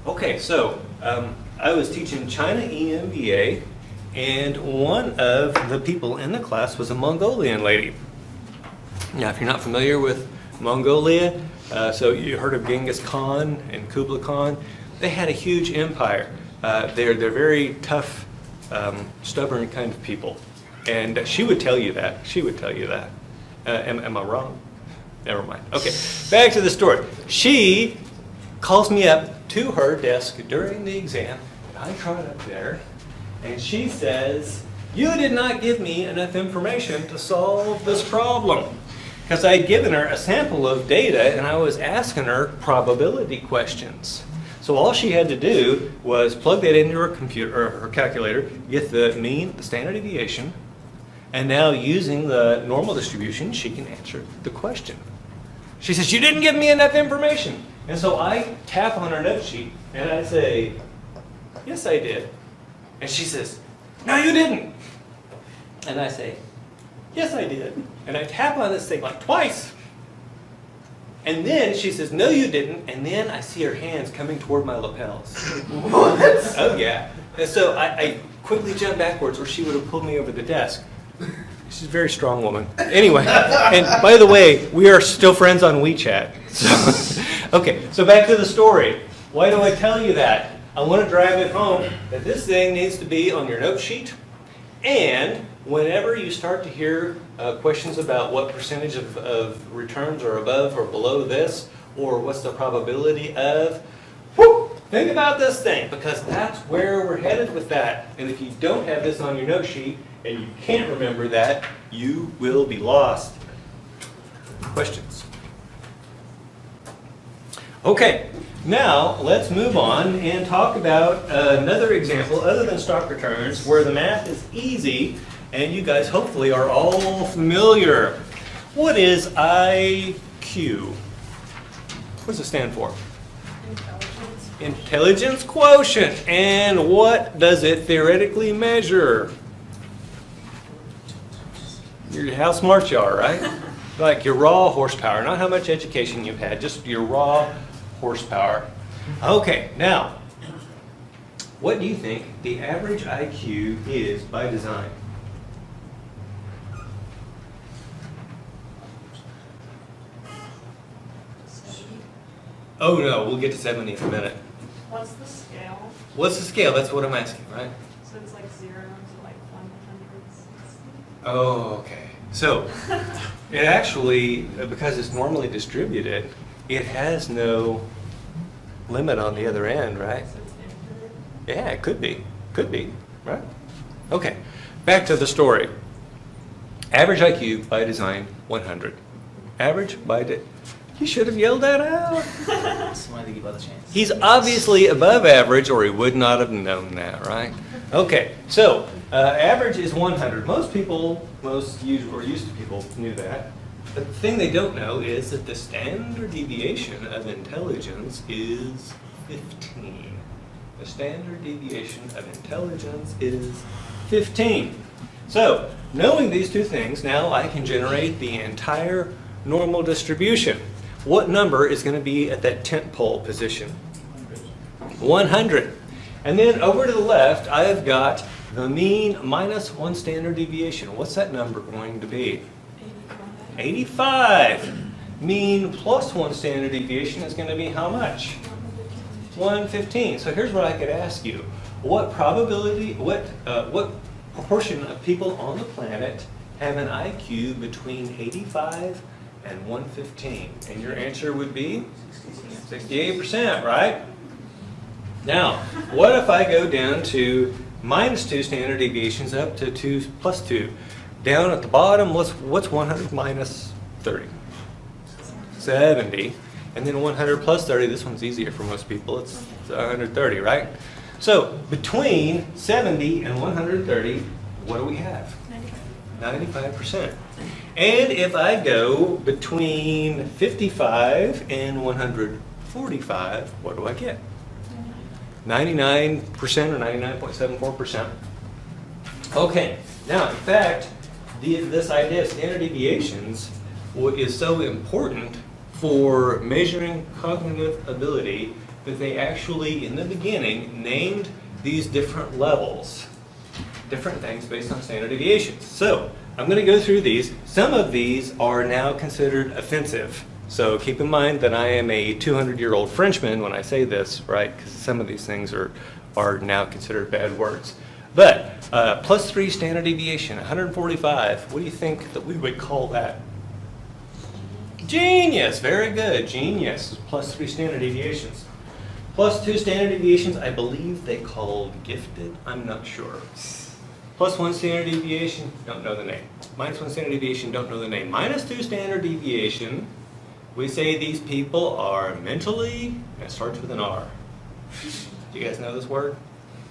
Okay, so I was teaching China EMBA, and one of the people in the class was a Mongolian lady. Now, if you're not familiar with Mongolia, so you heard of Genghis Khan and Kublai Khan, they had a huge empire. They're very tough, stubborn kind of people. And she would tell you that. She would tell you that. Am I wrong? Never mind. Okay, back to the story. She calls me up to her desk during the exam. I trot up there, and she says, "You did not give me enough information to solve this problem." Because I had given her a sample of data, and I was asking her probability questions. So all she had to do was plug that into her computer or her calculator, get the mean, the standard deviation, and now using the normal distribution, she can answer the question. She says, "You didn't give me enough information." And so I tap on her note sheet and I say, "Yes, I did." And she says, "No, you didn't." And I say, "Yes, I did." And I tap on this thing like twice. And then she says, "No, you didn't." And then I see her hands coming toward my lapels. What? Oh, yeah. And so I quickly jumped backwards where she would have pulled me over the desk. She's a very strong woman. Anyway, and by the way, we are still friends on WeChat. So, okay, so back to the story. Why do I tell you that? I want to drive it home that this thing needs to be on your note sheet. And whenever you start to hear questions about what percentage of returns are above or below this, or what's the probability of, think about this thing, because that's where we're headed with that. And if you don't have this on your note sheet, and you can't remember that, you will be lost. Questions? Okay, now let's move on and talk about another example other than stock returns where the math is easy and you guys hopefully are all familiar. What is IQ? What does it stand for? Intelligence quotient. And what does it theoretically measure? How smart you are, right? Like your raw horsepower, not how much education you've had, just your raw horsepower. Okay, now, what do you think the average IQ is by design? Oh no, we'll get to 70 in a minute. What's the scale? What's the scale? That's what I'm asking, right? So it's like 0 to like 160? Oh, okay. So, it actually, because it's normally distributed, it has no limit on the other end, right? So it's infinite? Yeah, it could be. Could be, right? Okay, back to the story. Average IQ by design, 100. Average by you should have yelled that out. Just wanted to give other chance. He's obviously above average or he would not have known that, right? Okay, so average is 100. Most people, used to people knew that. But the thing they don't know is that the standard deviation of intelligence is 15. The standard deviation of intelligence is 15. So, knowing these two things, now I can generate the entire normal distribution. What number is going to be at that tent pole position? 100. And then over to the left, I've got the mean minus one standard deviation. What's that number going to be? 85. Mean plus one standard deviation is going to be how much? 115. So here's what I could ask you. What probability, what proportion of people on the planet have an IQ between 85 and 115? And your answer would be 68%, right? Now, what if I go down to minus 2 standard deviations up to 2 plus 2? Down at the bottom, what's 100 minus 30? 70. And then 100 plus 30, this one's easier for most people, it's 130, right? So between 70 and 130, what do we have? 95%. And if I go between 55 and 145, what do I get? 99% or 99.74%. Okay, now in fact, this idea of standard deviations is so important for measuring cognitive ability that they actually, in the beginning, named these different levels, different things based on standard deviations. So, I'm going to go through these. Some of these are now considered offensive. So keep in mind that I am a 200-year-old Frenchman when I say this, right? Because some of these things are now considered bad words. But plus 3 standard deviation, 145, what do you think that we would call that? Genius, very good, genius, plus 3 standard deviations. Plus 2 standard deviations, I believe they called gifted, I'm not sure. Plus 1 standard deviation, don't know the name. Minus 1 standard deviation, don't know the name. Minus 2 standard deviation, we say these people are mentally, and it starts with an R. Do you guys know this word?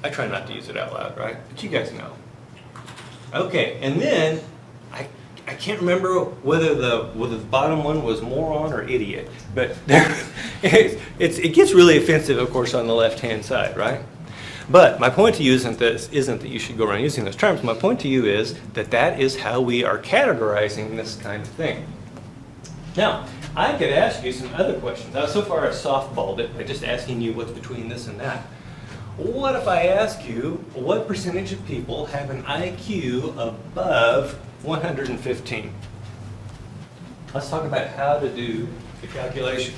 I try not to use it out loud, right? But you guys know. Okay, and then, I can't remember whether the bottom one was moron or idiot, but it gets really offensive, of course, on the left-hand side, right? But my point to you isn't that you should go around using those terms. My point to you is that is how we are categorizing this kind of thing. Now, I could ask you some other questions. Now, so far I've softballed it by just asking you what's between this and that. What if I ask you what percentage of people have an IQ above 115? Let's talk about how to do the calculation.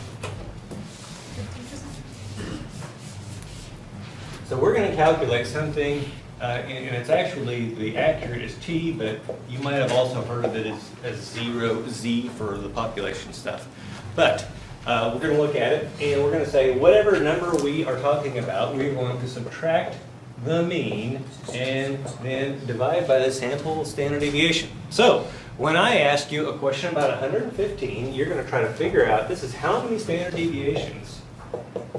So we're going to calculate something, and it's actually, the accurate is T, but you might have also heard of it as Z for the population stuff. But we're going to look at it, and we're going to say whatever number we are talking about, we're going to subtract the mean and then divide by the sample standard deviation. So when I ask you a question about 115, you're going to try to figure out this is how many standard deviations,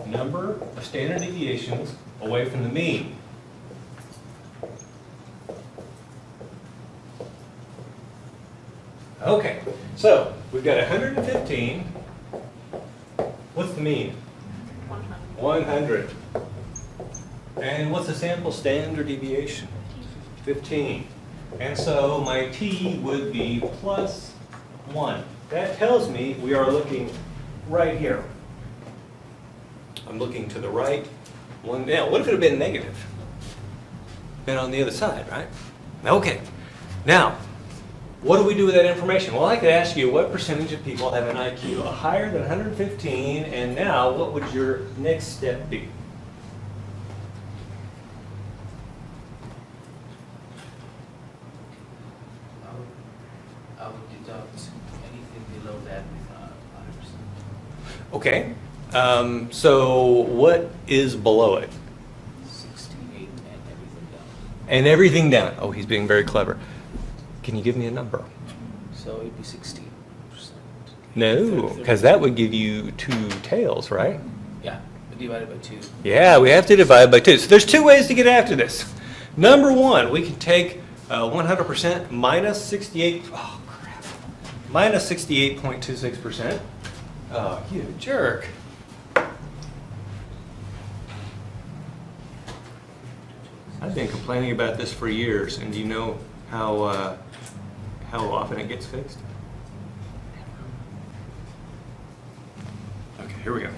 number of standard deviations away from the mean. Okay, so we've got 115. What's the mean? 100. And what's the sample standard deviation? 15. And so my T would be plus 1. that tells me we are looking right here. I'm looking to the right. One, now, what if it had been negative? Been on the other side, right? Okay. Now, what do we do with that information? Well, I could ask you what percentage of people have an IQ higher than 115, and now what would your next step be? I would deduct anything below that with 100%. Okay. So what is below it? 68 and everything down. And everything down. Oh, he's being very clever. Can you give me a number? So it'd be 16%. No, because that would give you 2 tails, right? Yeah, but divided by 2. Yeah, we have to divide by 2. So there's 2 ways to get after this. Number 1, we can take 100% minus 68. Oh crap! Minus 68.26%. Oh, you jerk! I've been complaining about this for years, and do you know how often it gets fixed? Okay, here we go.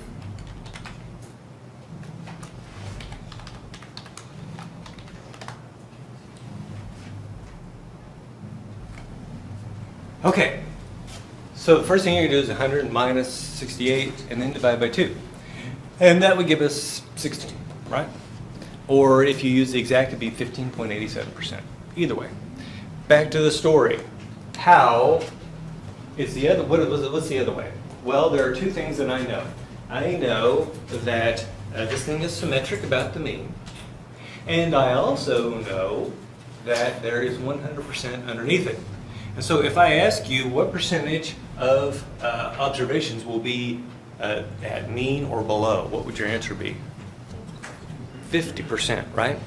Okay, so the first thing you're going to do is 100 minus 68 and then divide by 2. And that would give us 16, right? Or if you use the exact, it'd be 15.87%. Either way. Back to the story. How is the other, what's the other way? Well, there are 2 things that I know. I know that this thing is symmetric about the mean. And I also know that there is 100% underneath it. And so if I ask you what percentage of observations will be at mean or below, what would your answer be? 50%, right?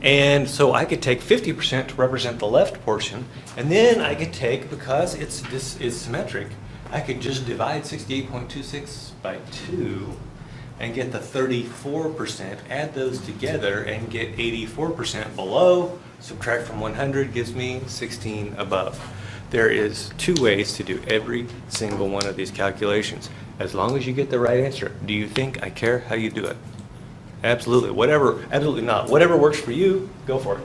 And so I could take 50% to represent the left portion, and then I could take, because this is symmetric, I could just divide 68.26 by 2 and get the 34%, add those together and get 84% below, subtract from 100 gives me 16 above. There is 2 ways to do every single one of these calculations. As long as you get the right answer. Do you think I care how you do it? Absolutely. Whatever, absolutely not. Whatever works for you, go for it.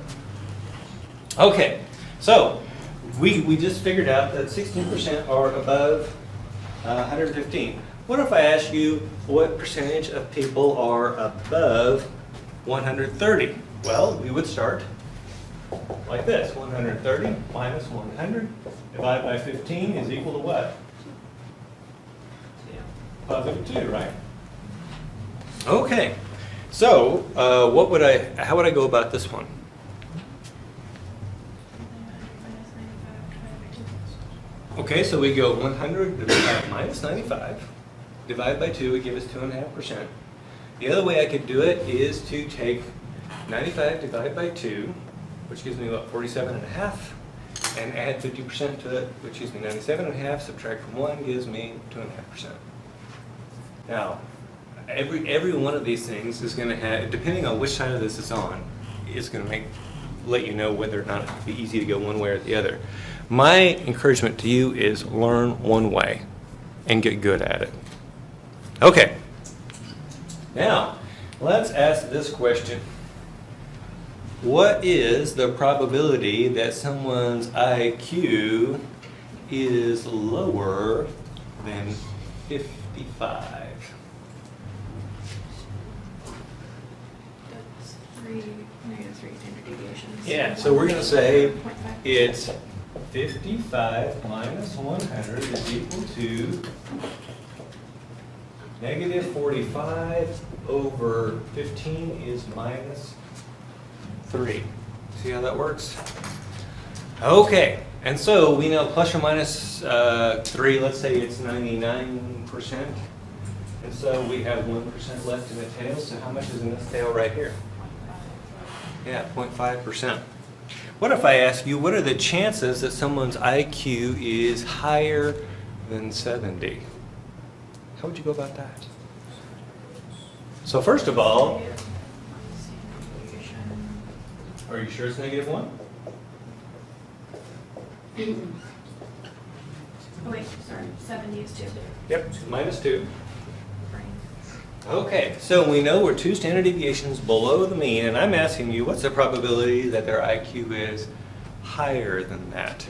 Okay, so we just figured out that 16% are above 115. What if I ask you what percentage of people are above 130? Well, we would start like this. 130 minus 100 divided by 15 is equal to what? Positive 2, right? Okay. So, how would I go about this one? Okay, so we go 100 minus 95, divide by 2 would give us 2.5%. The other way I could do it is to take 95 divided by 2, which gives me what, 47.5, and add 50% to it, which gives me 97.5, subtract from 1 gives me 2.5%. Now, every one of these things is going to have, depending on which side of this it's on, is going to let you know whether or not it would be easy to go one way or the other. My encouragement to you is learn one way and get good at it. Okay. Now, let's ask this question. What is the probability that someone's IQ is lower than 55? That's -3 standard deviations. Yeah, so we're going to say it's 55 minus 100 is equal to negative 45 over 15 is minus 3. See how that works? Okay, and so we know plus or minus 3, let's say it's 99%. And so we have 1% left in the tail, so how much is in this tail right here? Yeah, 0.5%. What if I ask you, what are the chances that someone's IQ is higher than 70? How would you go about that? So first of all, are you sure it's -1? Oh wait, sorry, 70 is 2. Yep, minus 2. Okay, so we know we're 2 standard deviations below the mean, and I'm asking you, what's the probability that their IQ is higher than that?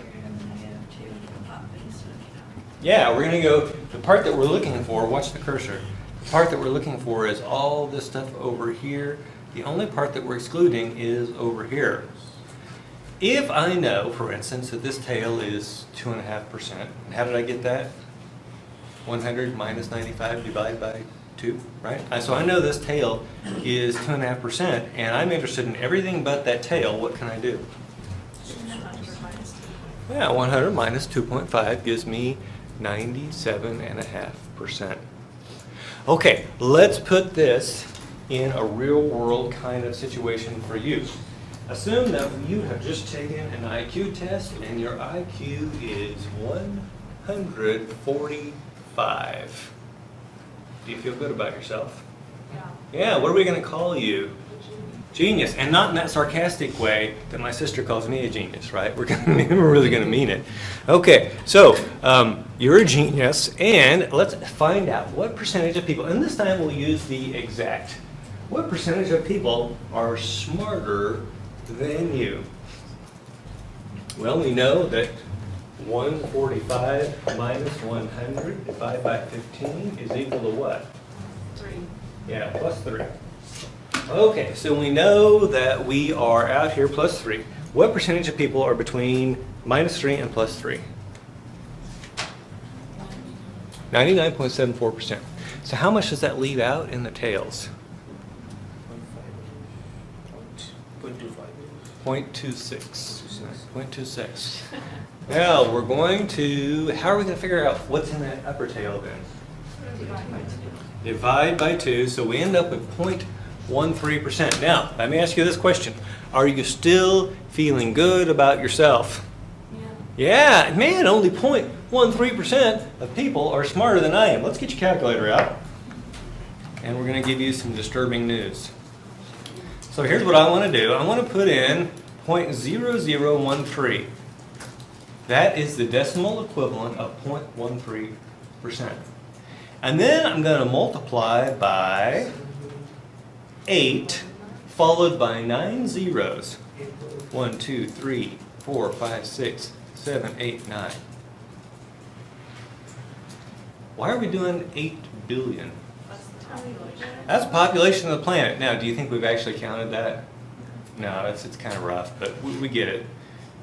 Yeah, we're going to go, the part that we're looking for, watch the cursor. The part that we're looking for is all this stuff over here. The only part that we're excluding is over here. If I know, for instance, that this tail is 2.5%, how did I get that? 100 minus 95 divided by 2, right? So I know this tail is 2.5%, and I'm interested in everything but that tail. What can I do? Yeah, 100 minus 2.5 gives me 97.5%. Okay, let's put this in a real world kind of situation for you. Assume that you have just taken an IQ test and your IQ is 145. Do you feel good about yourself? Yeah. Yeah, what are we going to call you? Genius, and not in that sarcastic way that my sister calls me a genius, right? We're really going to mean it. Okay, so you're a genius, and let's find out what percentage of people, and this time we'll use the exact. What percentage of people are smarter than you? Well, we know that 145 minus 100 divided by 15 is equal to what? 3. Yeah, plus 3. Okay, so we know that we are out here plus 3. What percentage of people are between minus 3 and plus 3? 99.74%. So how much does that leave out in the tails? 0.26. 0.26. Now we're going to, how are we going to figure out what's in that upper tail then? Divide by 2, so we end up with 0.13%. Now, let me ask you this question. Are you still feeling good about yourself? Yeah, man, only 0.13% of people are smarter than I am. Let's get your calculator out. And we're going to give you some disturbing news. So here's what I want to do. I want to put in 0.0013. That is the decimal equivalent of 0.13%. And then I'm going to multiply by 8, followed by 9 zeros. 1, 2, 3, 4, 5, 6, 7, 8, 9. Why are we doing 8 billion? That's the population of the planet. Now, do you think we've actually counted that? No, it's kind of rough, but we get it.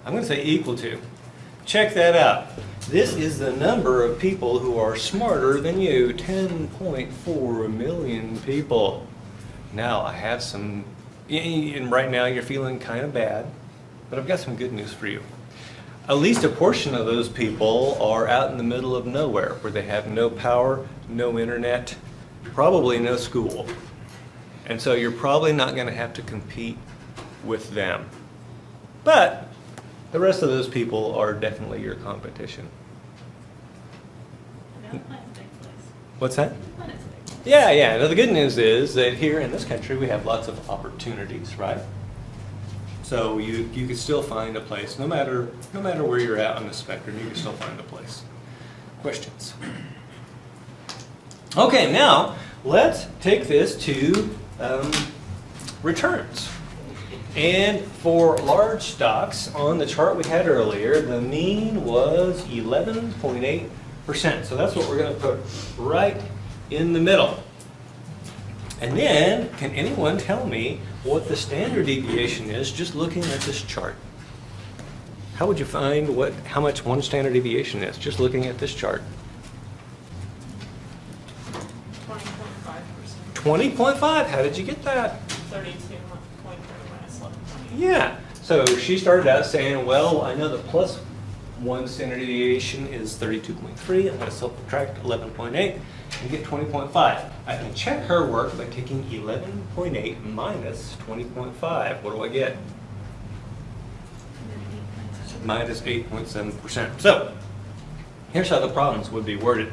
I'm going to say equal to. Check that out. This is the number of people who are smarter than you, 10.4 million people. Now, I have some, and right now you're feeling kind of bad, but I've got some good news for you. At least a portion of those people are out in the middle of nowhere, where they have no power, no internet, probably no school. And so you're probably not going to have to compete with them. But the rest of those people are definitely your competition. What's that? Yeah. Now the good news is that here in this country we have lots of opportunities, right? So you can still find a place, no matter where you're at on the spectrum, you can still find a place. Questions? Okay, now let's take this to returns. And for large stocks, on the chart we had earlier, the mean was 11.8%. So that's what we're going to put right in the middle. And then, can anyone tell me what the standard deviation is just looking at this chart? How would you find how much one standard deviation is just looking at this chart? 20.5%. 20.5. How did you get that? 32.3 minus 11.8. Yeah. So she started out saying, well, I know the plus one standard deviation is 32.3. I'm going to subtract 11.8 and get 20.5. I can check her work by taking 11.8 minus 20.5. What do I get? Minus 8.7%. So here's how the problems would be worded.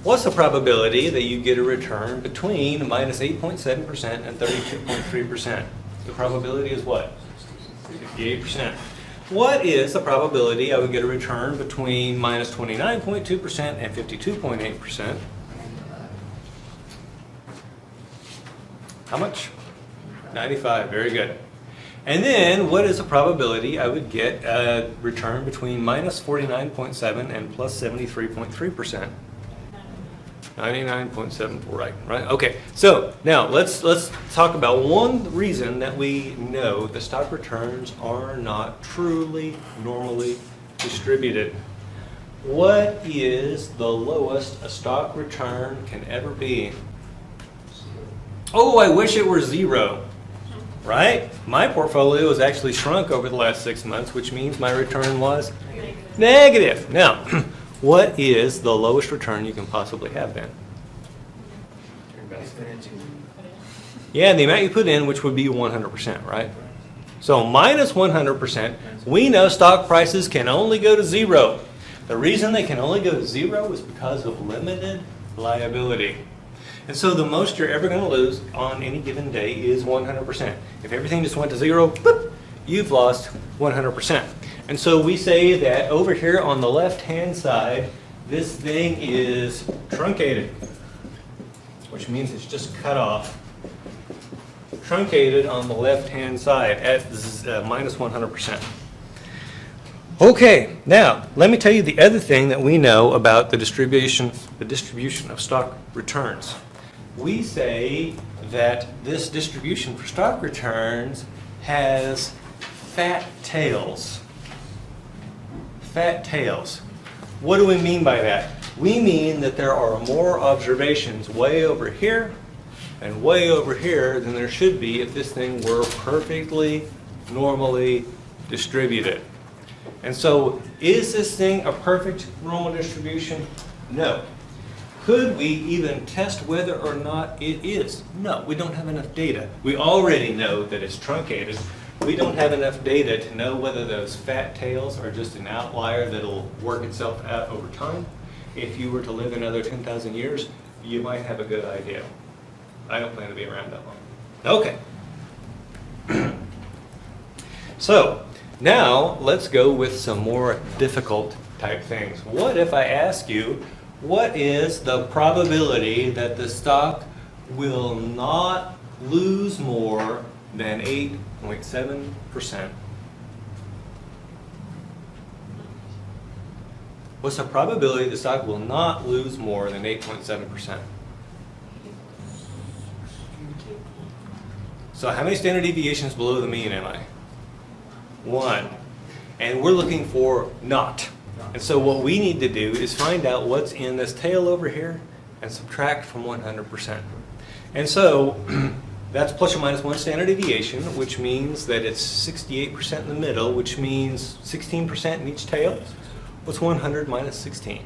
What's the probability that you get a return between minus 8.7% and 32.3%? The probability is what? 58%. what is the probability I would get a return between minus 29.2% and 52.8%? How much? 95, very good. And then what is the probability I would get a return between minus 49.7 and plus 73.3%? 99.74, right? Okay, so now let's talk about one reason that we know the stock returns are not truly normally distributed. What is the lowest a stock return can ever be? Oh, I wish it were 0, right? My portfolio has actually shrunk over the last 6 months, which means my return was negative. Now, what is the lowest return you can possibly have then? Yeah, the amount you put in, which would be 100%, right? So minus 100%, we know stock prices can only go to 0. The reason they can only go to 0 is because of limited liability. And so the most you're ever going to lose on any given day is 100%. If everything just went to 0, boop, you've lost 100%. And so we say that over here on the left-hand side, this thing is truncated, which means it's just cut off. Truncated on the left-hand side at minus 100%. Okay, now let me tell you the other thing that we know about the distribution of stock returns. We say that this distribution for stock returns has fat tails. Fat tails. What do we mean by that? We mean that there are more observations way over here and way over here than there should be if this thing were perfectly normally distributed. And so, is this thing a perfect normal distribution? No. Could we even test whether or not it is? No, we don't have enough data. We already know that it's truncated. We don't have enough data to know whether those fat tails are just an outlier that'll work itself out over time. If you were to live another 10,000 years, you might have a good idea. I don't plan to be around that long. Okay. So, now let's go with some more difficult type things. What if I ask you, what is the probability that the stock will not lose more than 8.7%? What's the probability the stock will not lose more than 8.7%? So how many standard deviations below the mean am I? 1. And we're looking for not. And so what we need to do is find out what's in this tail over here and subtract from 100%. And so that's plus or minus 1 standard deviation, which means that it's 68% in the middle, which means 16% in each tail. What's 100 minus 16?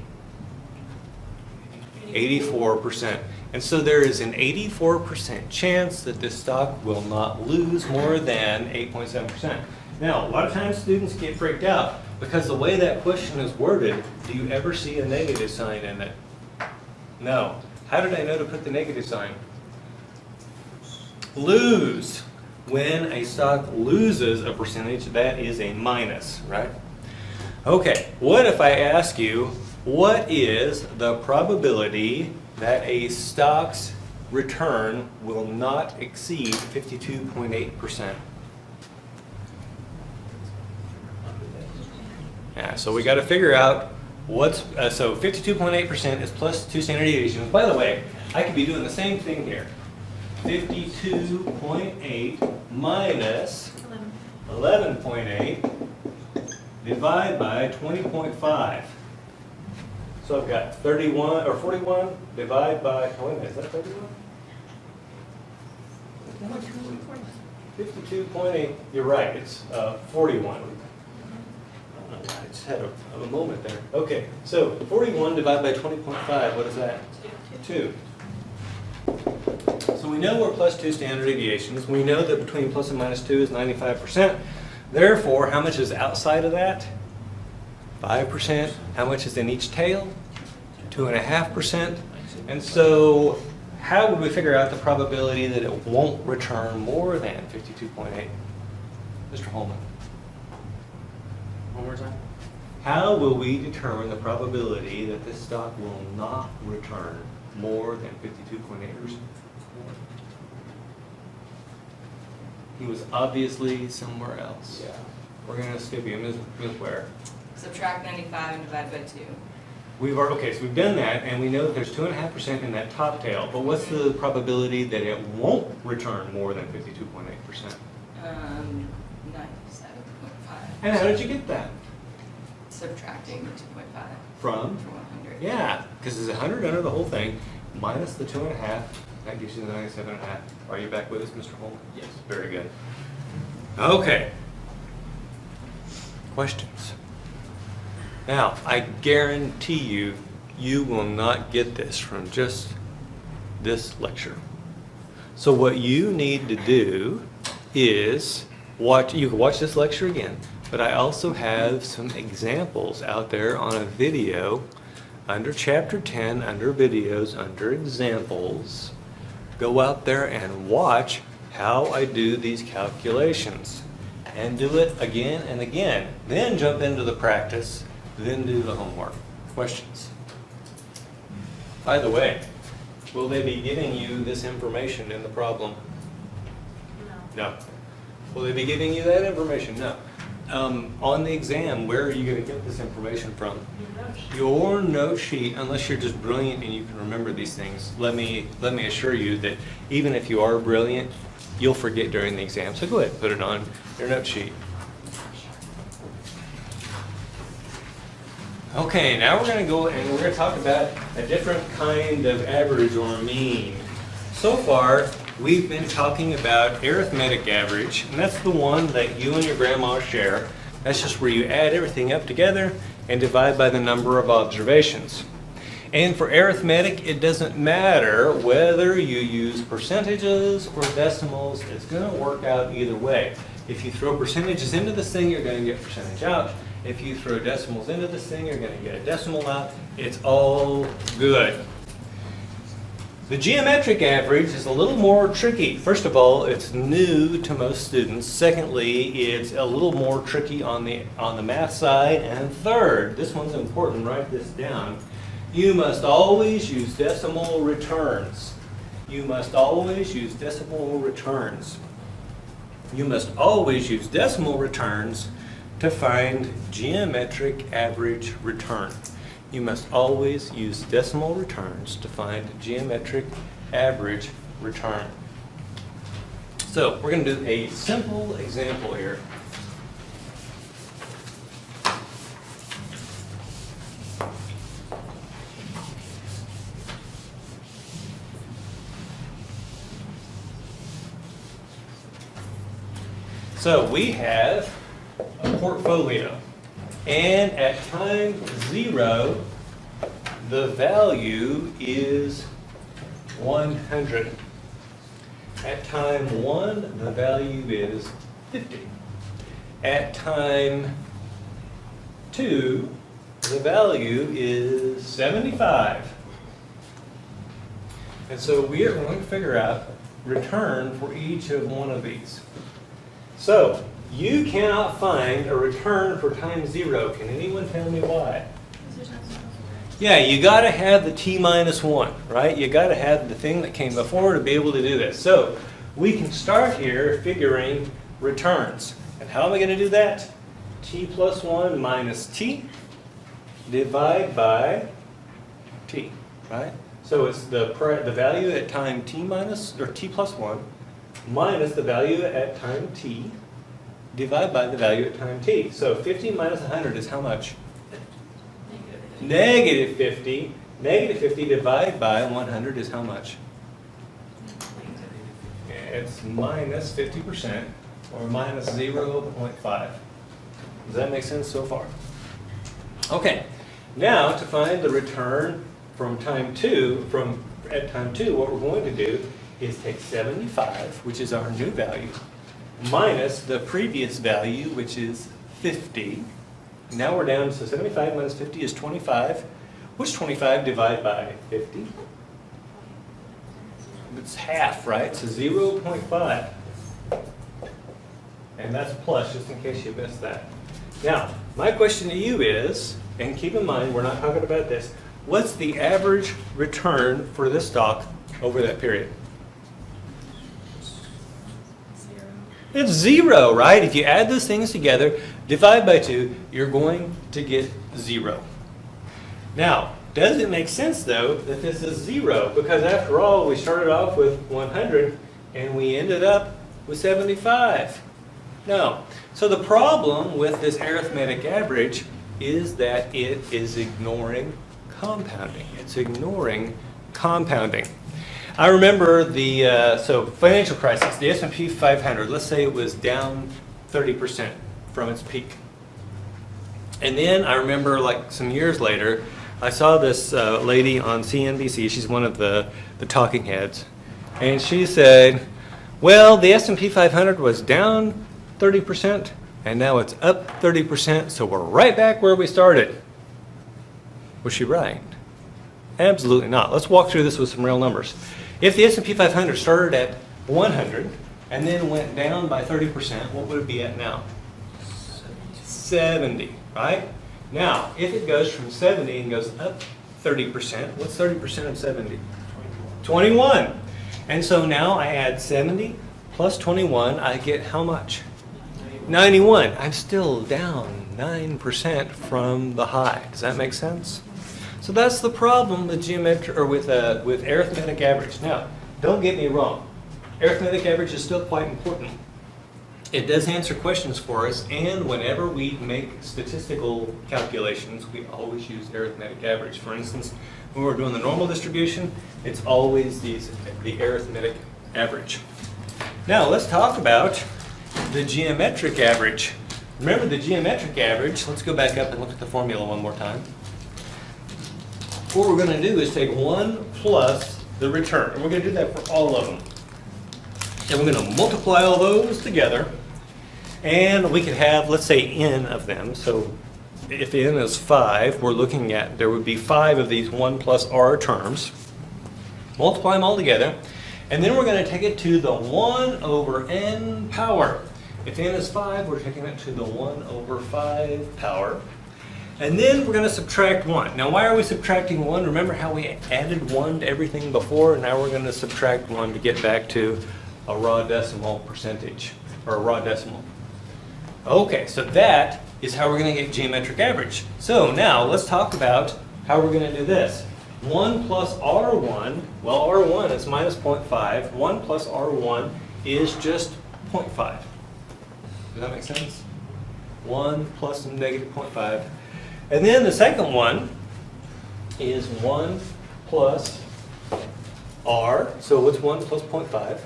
84%. And so there is an 84% chance that this stock will not lose more than 8.7%. Now, a lot of times students get freaked out because the way that question is worded, do you ever see a negative sign in it? No. How did I know to put the negative sign? Lose. When a stock loses a percentage, that is a minus, right? Okay, what if I ask you, what is the probability that a stock's return will not exceed 52.8%? Yeah, so we got to figure out what's, so 52.8% is plus 2 standard deviations. By the way, I could be doing the same thing here. 52.8 minus 11.8 divide by 20.5. So I've got 31 or 41 divide by, oh wait a minute, is that 31? 52.8, you're right, it's 41. I just had a moment there. Okay, so 41 divided by 20.5, what is that? 2. So we know we're plus 2 standard deviations. We know that between plus and minus 2 is 95%. Therefore, how much is outside of that? 5%. How much is in each tail? 2.5%. And so how would we figure out the probability that it won't return more than 52.8? Mr. Holman. One more time? How will we determine the probability that this stock will not return more than 52.8%? He was obviously somewhere else. Yeah. We're gonna skip him. Ms. Ware. Subtract 95 and divide by 2. Okay, so we've done that, and we know that there's 2.5% in that top tail, but what's the probability that it won't return more than 52.8%? 97.5. And how did you get that? Subtracting the 2.5 From? from 100. Yeah, because there's 100 under the whole thing, minus the 2.5, that gives you the 97.5. Are you back with us, Mr. Holt? Yes. Very good. Okay. Questions? Now, I guarantee you, you will not get this from just this lecture. So what you need to do is you can watch this lecture again, but I also have some examples out there on a video under chapter 10, under videos, under examples. Go out there and watch how I do these calculations and do it again and again. Then jump into the practice, then do the homework. Questions? By the way, will they be giving you this information in the problem? No. No. Will they be giving you that information? No. On the exam, where are you going to get this information from? Your note sheet, unless you're just brilliant and you can remember these things. Let me assure you that even if you are brilliant, you'll forget during the exam. So go ahead, put it on your note sheet. Okay, now we're going to go and we're going to talk about a different kind of average or mean. So far, we've been talking about arithmetic average, and that's the one that you and your grandma share. That's just where you add everything up together and divide by the number of observations. And for arithmetic, it doesn't matter whether you use percentages or decimals, it's going to work out either way. If you throw percentages into this thing, you're going to get percentage out. If you throw decimals into this thing, you're going to get a decimal out. It's all good. The geometric average is a little more tricky. First of all, it's new to most students. Secondly, it's a little more tricky on the math side. And third, this one's important, write this down. You must always use decimal returns. You must always use decimal returns. You must always use decimal returns to find geometric average return. You must always use decimal returns to find geometric average return. So we're going to do a simple example here. So we have a portfolio, and at time 0, the value is 100. At time 1, the value is 50. At time 2, the value is 75. And so we are going to figure out return for each of one of these. So you cannot find a return for time 0. Can anyone tell me why? Yeah, you got to have the t minus 1, right? You got to have the thing that came before to be able to do this. So we can start here figuring returns. And how am I going to do that? T plus 1 minus t divide by t, right? So it's the value at time t minus, or t plus 1, minus the value at time t, divide by the value at time t. So 50 minus 100 is how much? Negative 50. Negative 50 divided by 100 is how much? It's minus 50%, or minus 0.5. Does that make sense so far? Okay, now to find the return from time 2, at time 2, what we're going to do is take 75, which is our new value, minus the previous value, which is 50. Now we're down, so 75 minus 50 is 25. What's 25 divided by 50? It's half, right? So 0.5. And that's plus, just in case you missed that. Now, My question to you is, and keep in mind, we're not talking about this, what's the average return for this stock over that period? Zero. It's 0, right? If you add those things together, divide by 2, you're going to get 0. Now, does it make sense, though, that this is 0? Because after all, we started off with 100 and we ended up with 75. No. So the problem with this arithmetic average is that it is ignoring compounding. It's ignoring compounding. I remember the financial crisis, the S&P 500, let's say it was down 30% from its peak. And then I remember like some years later, I saw this lady on CNBC, she's one of the talking heads, and she said, well, the S&P 500 was down 30%, and now it's up 30%, so we're right back where we started. Was she right? Absolutely not. Let's walk through this with some real numbers. If the S&P 500 started at 100 and then went down by 30%, what would it be at now? 70, right? Now, if it goes from 70 and goes up 30%, what's 30% of 70? 21. And so now I add 70 plus 21, I get how much? 91. I'm still down 9% from the high. Does that make sense? So that's the problem with with arithmetic average. Now, don't get me wrong. Arithmetic average is still quite important. It does answer questions for us, and whenever we make statistical calculations, we always use arithmetic average. For instance, when we're doing the normal distribution, it's always the arithmetic average. Now, let's talk about the geometric average. Remember the geometric average, let's go back up and look at the formula one more time. What we're going to do is take 1 plus the return, and we're going to do that for all of them. And we're going to multiply all those together, and we could have, let's say, n of them. So if n is 5, we're looking at, there would be 5 of these 1 plus r terms. Multiply them all together, and then we're going to take it to the 1 over n power. If n is 5, we're taking it to the 1 over 5 power. And then we're going to subtract 1. Now, why are we subtracting 1? Remember how we added 1 to everything before? Now we're going to subtract 1 to get back to a raw decimal percentage, or a raw decimal. Okay, so that is how we're going to get geometric average. So now let's talk about how we're going to do this. 1 plus R1, well, R1 is minus 0.5. 1 plus R1 is just 0.5. Does that make sense? 1 plus negative 0.5. And then the second one is 1 plus R. So what's 1 plus 0.5?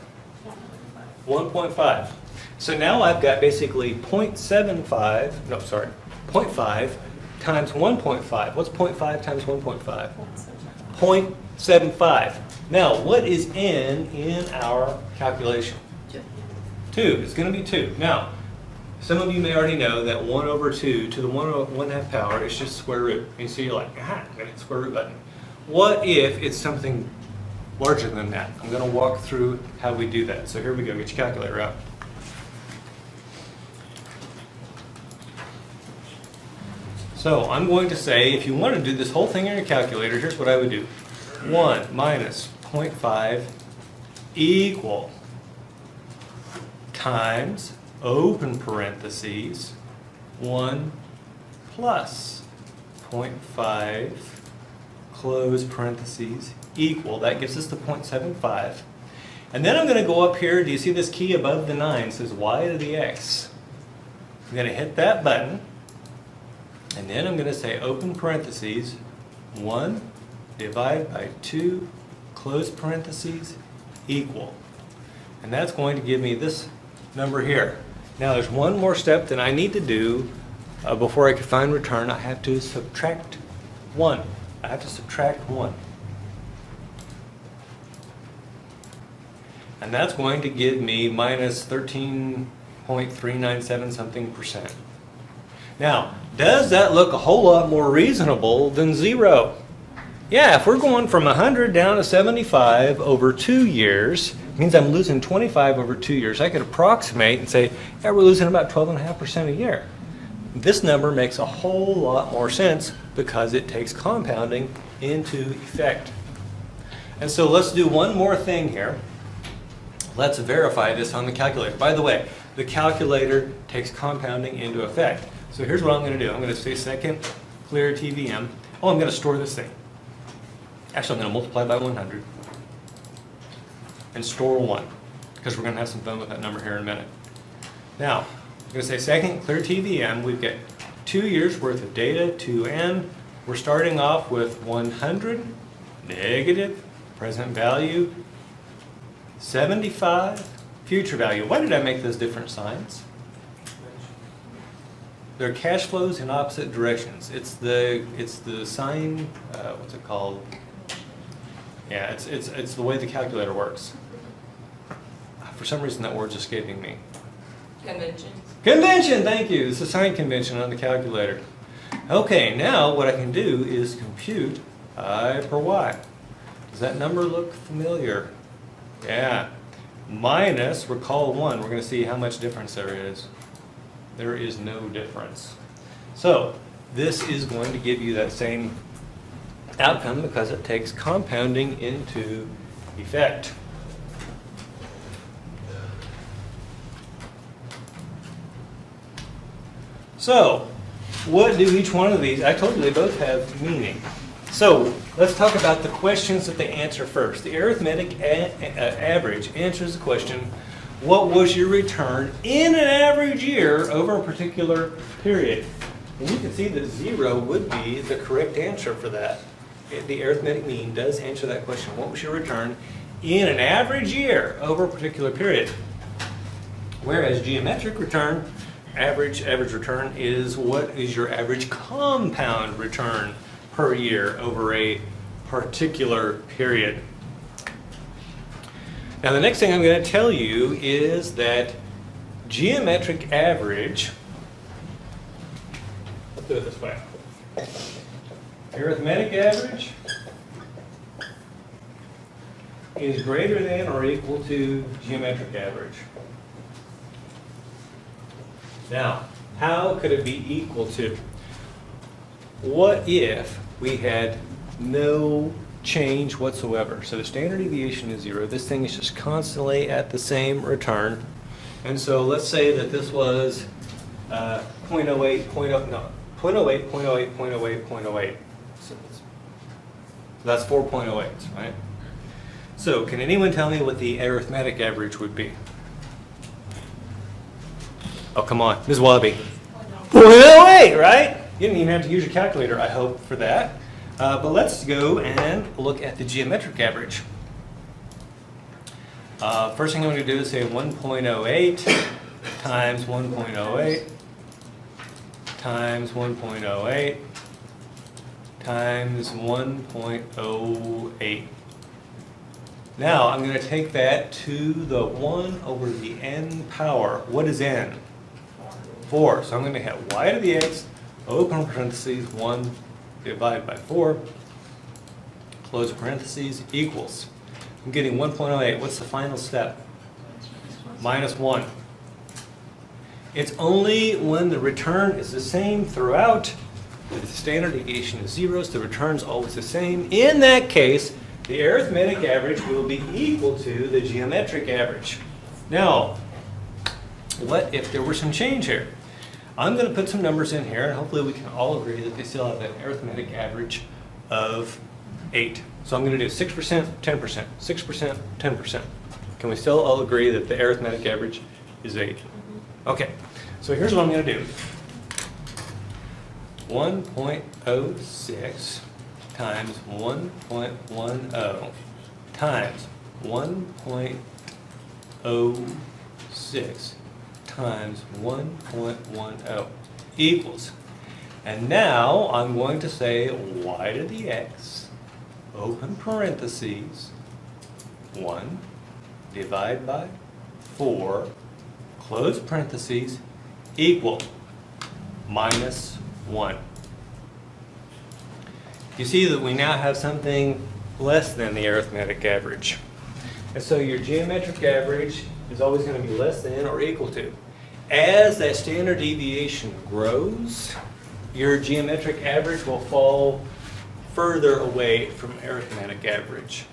1.5. So now I've got basically 0.5 times 1.5. What's 0.5 times 1.5? 0.75. Now, what is n in our calculation? 2. It's going to be 2. Now, some of you may already know that 1 over 2 to the 1/2 power is just square root. And so you're like, aha, I got the square root button. What if it's something larger than that? I'm going to walk through how we do that. So here we go. Get your calculator out. So I'm going to say, if you want to do this whole thing in your calculator, here's what I would do. 1 minus 0.5 equal times, open parentheses, 1 plus 0.5, close parentheses, equal. That gives us the 0.75. And then I'm going to go up here. Do you see this key above the 9? It says y to the x. I'm going to hit that button. And then I'm going to say open parentheses, 1 divided by 2, close parentheses, equal. And that's going to give me this number here. Now there's one more step that I need to do before I can find return. I have to subtract 1. I have to subtract 1. And that's going to give me minus 13.397 something percent. Now, does that look a whole lot more reasonable than 0? Yeah, if we're going from 100 down to 75 over 2 years, it means I'm losing 25 over 2 years. I could approximate and say, yeah, we're losing about 12.5% a year. this number makes a whole lot more sense because it takes compounding into effect. And so let's do one more thing here. Let's verify this on the calculator. By the way, the calculator takes compounding into effect. So here's what I'm going to do. I'm going to say second clear TVM. Oh, I'm going to store this thing. Actually, I'm going to multiply by 100 and store 1 because we're going to have some fun with that number here in a minute. Now, I'm going to say second clear TVM. We've got 2 years worth of data, 2n. We're starting off with 100, negative, present value, 75, future value. Why did I make those different signs? They're cash flows in opposite directions. It's the sign, what's it called? Yeah, it's the way the calculator works. For some reason that word's escaping me. Conventions. Convention, thank you. It's a sign convention on the calculator. Okay, now what I can do is compute I per y. Does that number look familiar? Yeah. Minus, recall 1. We're going to see how much difference there is. There is no difference. So this is going to give you that same outcome because it takes compounding into effect. So what do each one of these, I told you they both have meaning. So let's talk about the questions that they answer first. The arithmetic average answers the question, what was your return in an average year over a particular period? And you can see that 0 would be the correct answer for that. The arithmetic mean does answer that question. What was your return in an average year over a particular period? Whereas geometric return, average return is what is your average compound return per year over a particular period. Now the next thing I'm going to tell you is that geometric average, let's do it this way. Arithmetic average is greater than or equal to geometric average. Now, how could it be equal to? What if we had no change whatsoever? So the standard deviation is 0. This thing is just constantly at the same return. And so let's say that this was 0.08, 0.08, 0.08, 0.08, 0.08. So that's 4 0.08s, right? So can anyone tell me what the arithmetic average would be? Oh, come on, Ms. Wallaby. 0.08, right? You didn't even have to use your calculator, I hope, for that. But let's go and look at the geometric average. First thing I'm going to do is say 1.08 times 1.08 times 1.08 times 1.08. Now I'm going to take that to the 1 over the n power. What is n? 4. So I'm going to have y to the x, open parentheses, 1 divided by 4, close parentheses, equals. I'm getting 1.08. What's the final step? Minus 1. It's only when the return is the same throughout, that the standard deviation is 0, so the return's always the same. In that case, the arithmetic average will be equal to the geometric average. Now, what if there were some change here? I'm going to put some numbers in here, and hopefully we can all agree that they still have an arithmetic average of 8. So I'm going to do 6%, 10%, 6%, 10%. Can we still all agree that the arithmetic average is 8? Okay, so here's what I'm going to do. 1.06 times 1.10 times 1.06 times 1.10 equals. And now I'm going to say y to the x, open parentheses, 1 divide by 4, close parentheses, equal minus 1. You see that we now have something less than the arithmetic average. And so your geometric average is always going to be less than or equal to. As that standard deviation grows, your geometric average will fall further away from arithmetic average.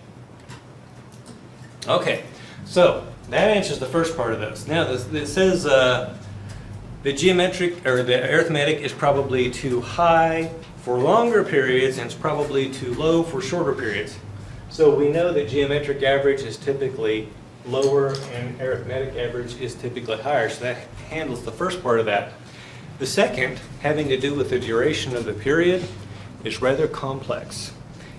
Okay, so that answers the first part of this. Now, it says the geometric or the arithmetic is probably too high for longer periods and it's probably too low for shorter periods. So we know that geometric average is typically lower and arithmetic average is typically higher. So that handles the first part of that. The second, having to do with the duration of the period, is rather complex.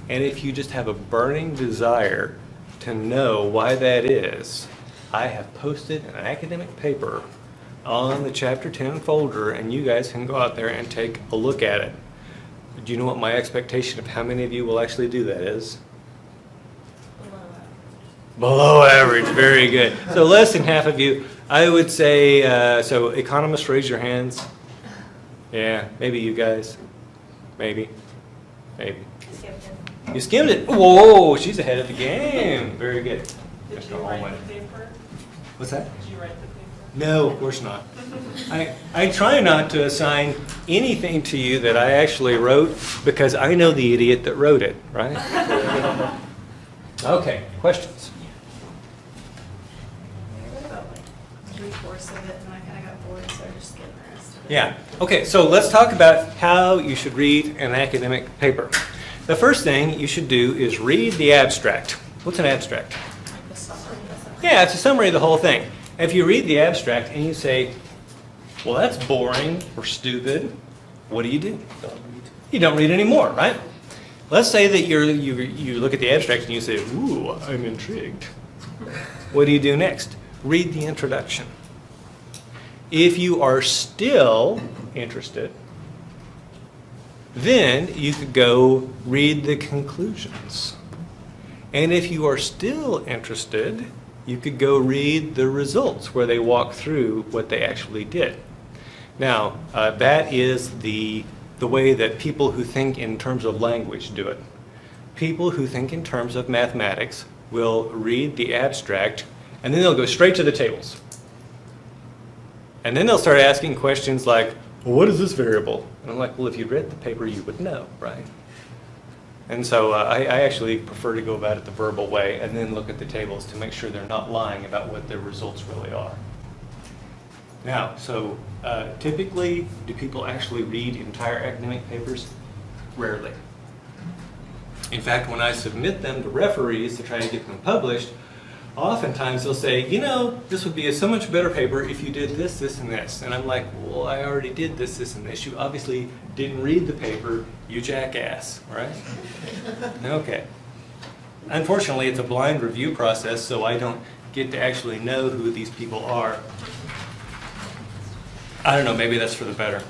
And if you just have a burning desire to know why that is, I have posted an academic paper on the Chapter 10 folder, and you guys can go out there and take a look at it. Do you know what my expectation of how many of you will actually do that is? Below average, very good. So less than half of you. I would say, so economists, raise your hands. Yeah, maybe you guys. Maybe. You skimmed it. Whoa, she's ahead of the game. Very good. Did you write the paper? What's that? Did you write the paper? No, of course not. I try not to assign anything to you that I actually wrote because I know the idiot that wrote it, right? Okay, questions? I read about like 3/4 of it and I kind of got bored, so I just skipped the rest of it. Yeah. Okay, so let's talk about how you should read an academic paper. The first thing you should do is read the abstract. What's an abstract? Like the summary. Yeah, it's a summary of the whole thing. If you read the abstract and you say, well, that's boring or stupid, what do? You don't read anymore, right? Let's say that you look at the abstract and you say, ooh, I'm intrigued. What do you do next? Read the introduction. If you are still interested, then you could go read the conclusions. And if you are still interested, you could go read the results where they walk through what they actually did. Now, that is the way that people who think in terms of language do it. People who think in terms of mathematics will read the abstract and then they'll go straight to the tables. And then they'll start asking questions like, well, what is this variable? And I'm like, well, if you read the paper, you would know, right? And so I actually prefer to go about it the verbal way and then look at the tables to make sure they're not lying about what their results really are. Now, so typically, do people actually read entire academic papers? Rarely. In fact, when I submit them to referees to try to get them published, oftentimes they'll say, you know, this would be a so much better paper if you did this, this, and this. And I'm like, well, I already did this, this, and this. You obviously didn't read the paper, you jackass, right? Okay. Unfortunately, it's a blind review process, so I don't get to actually know who these people are. I don't know, maybe that's for the better.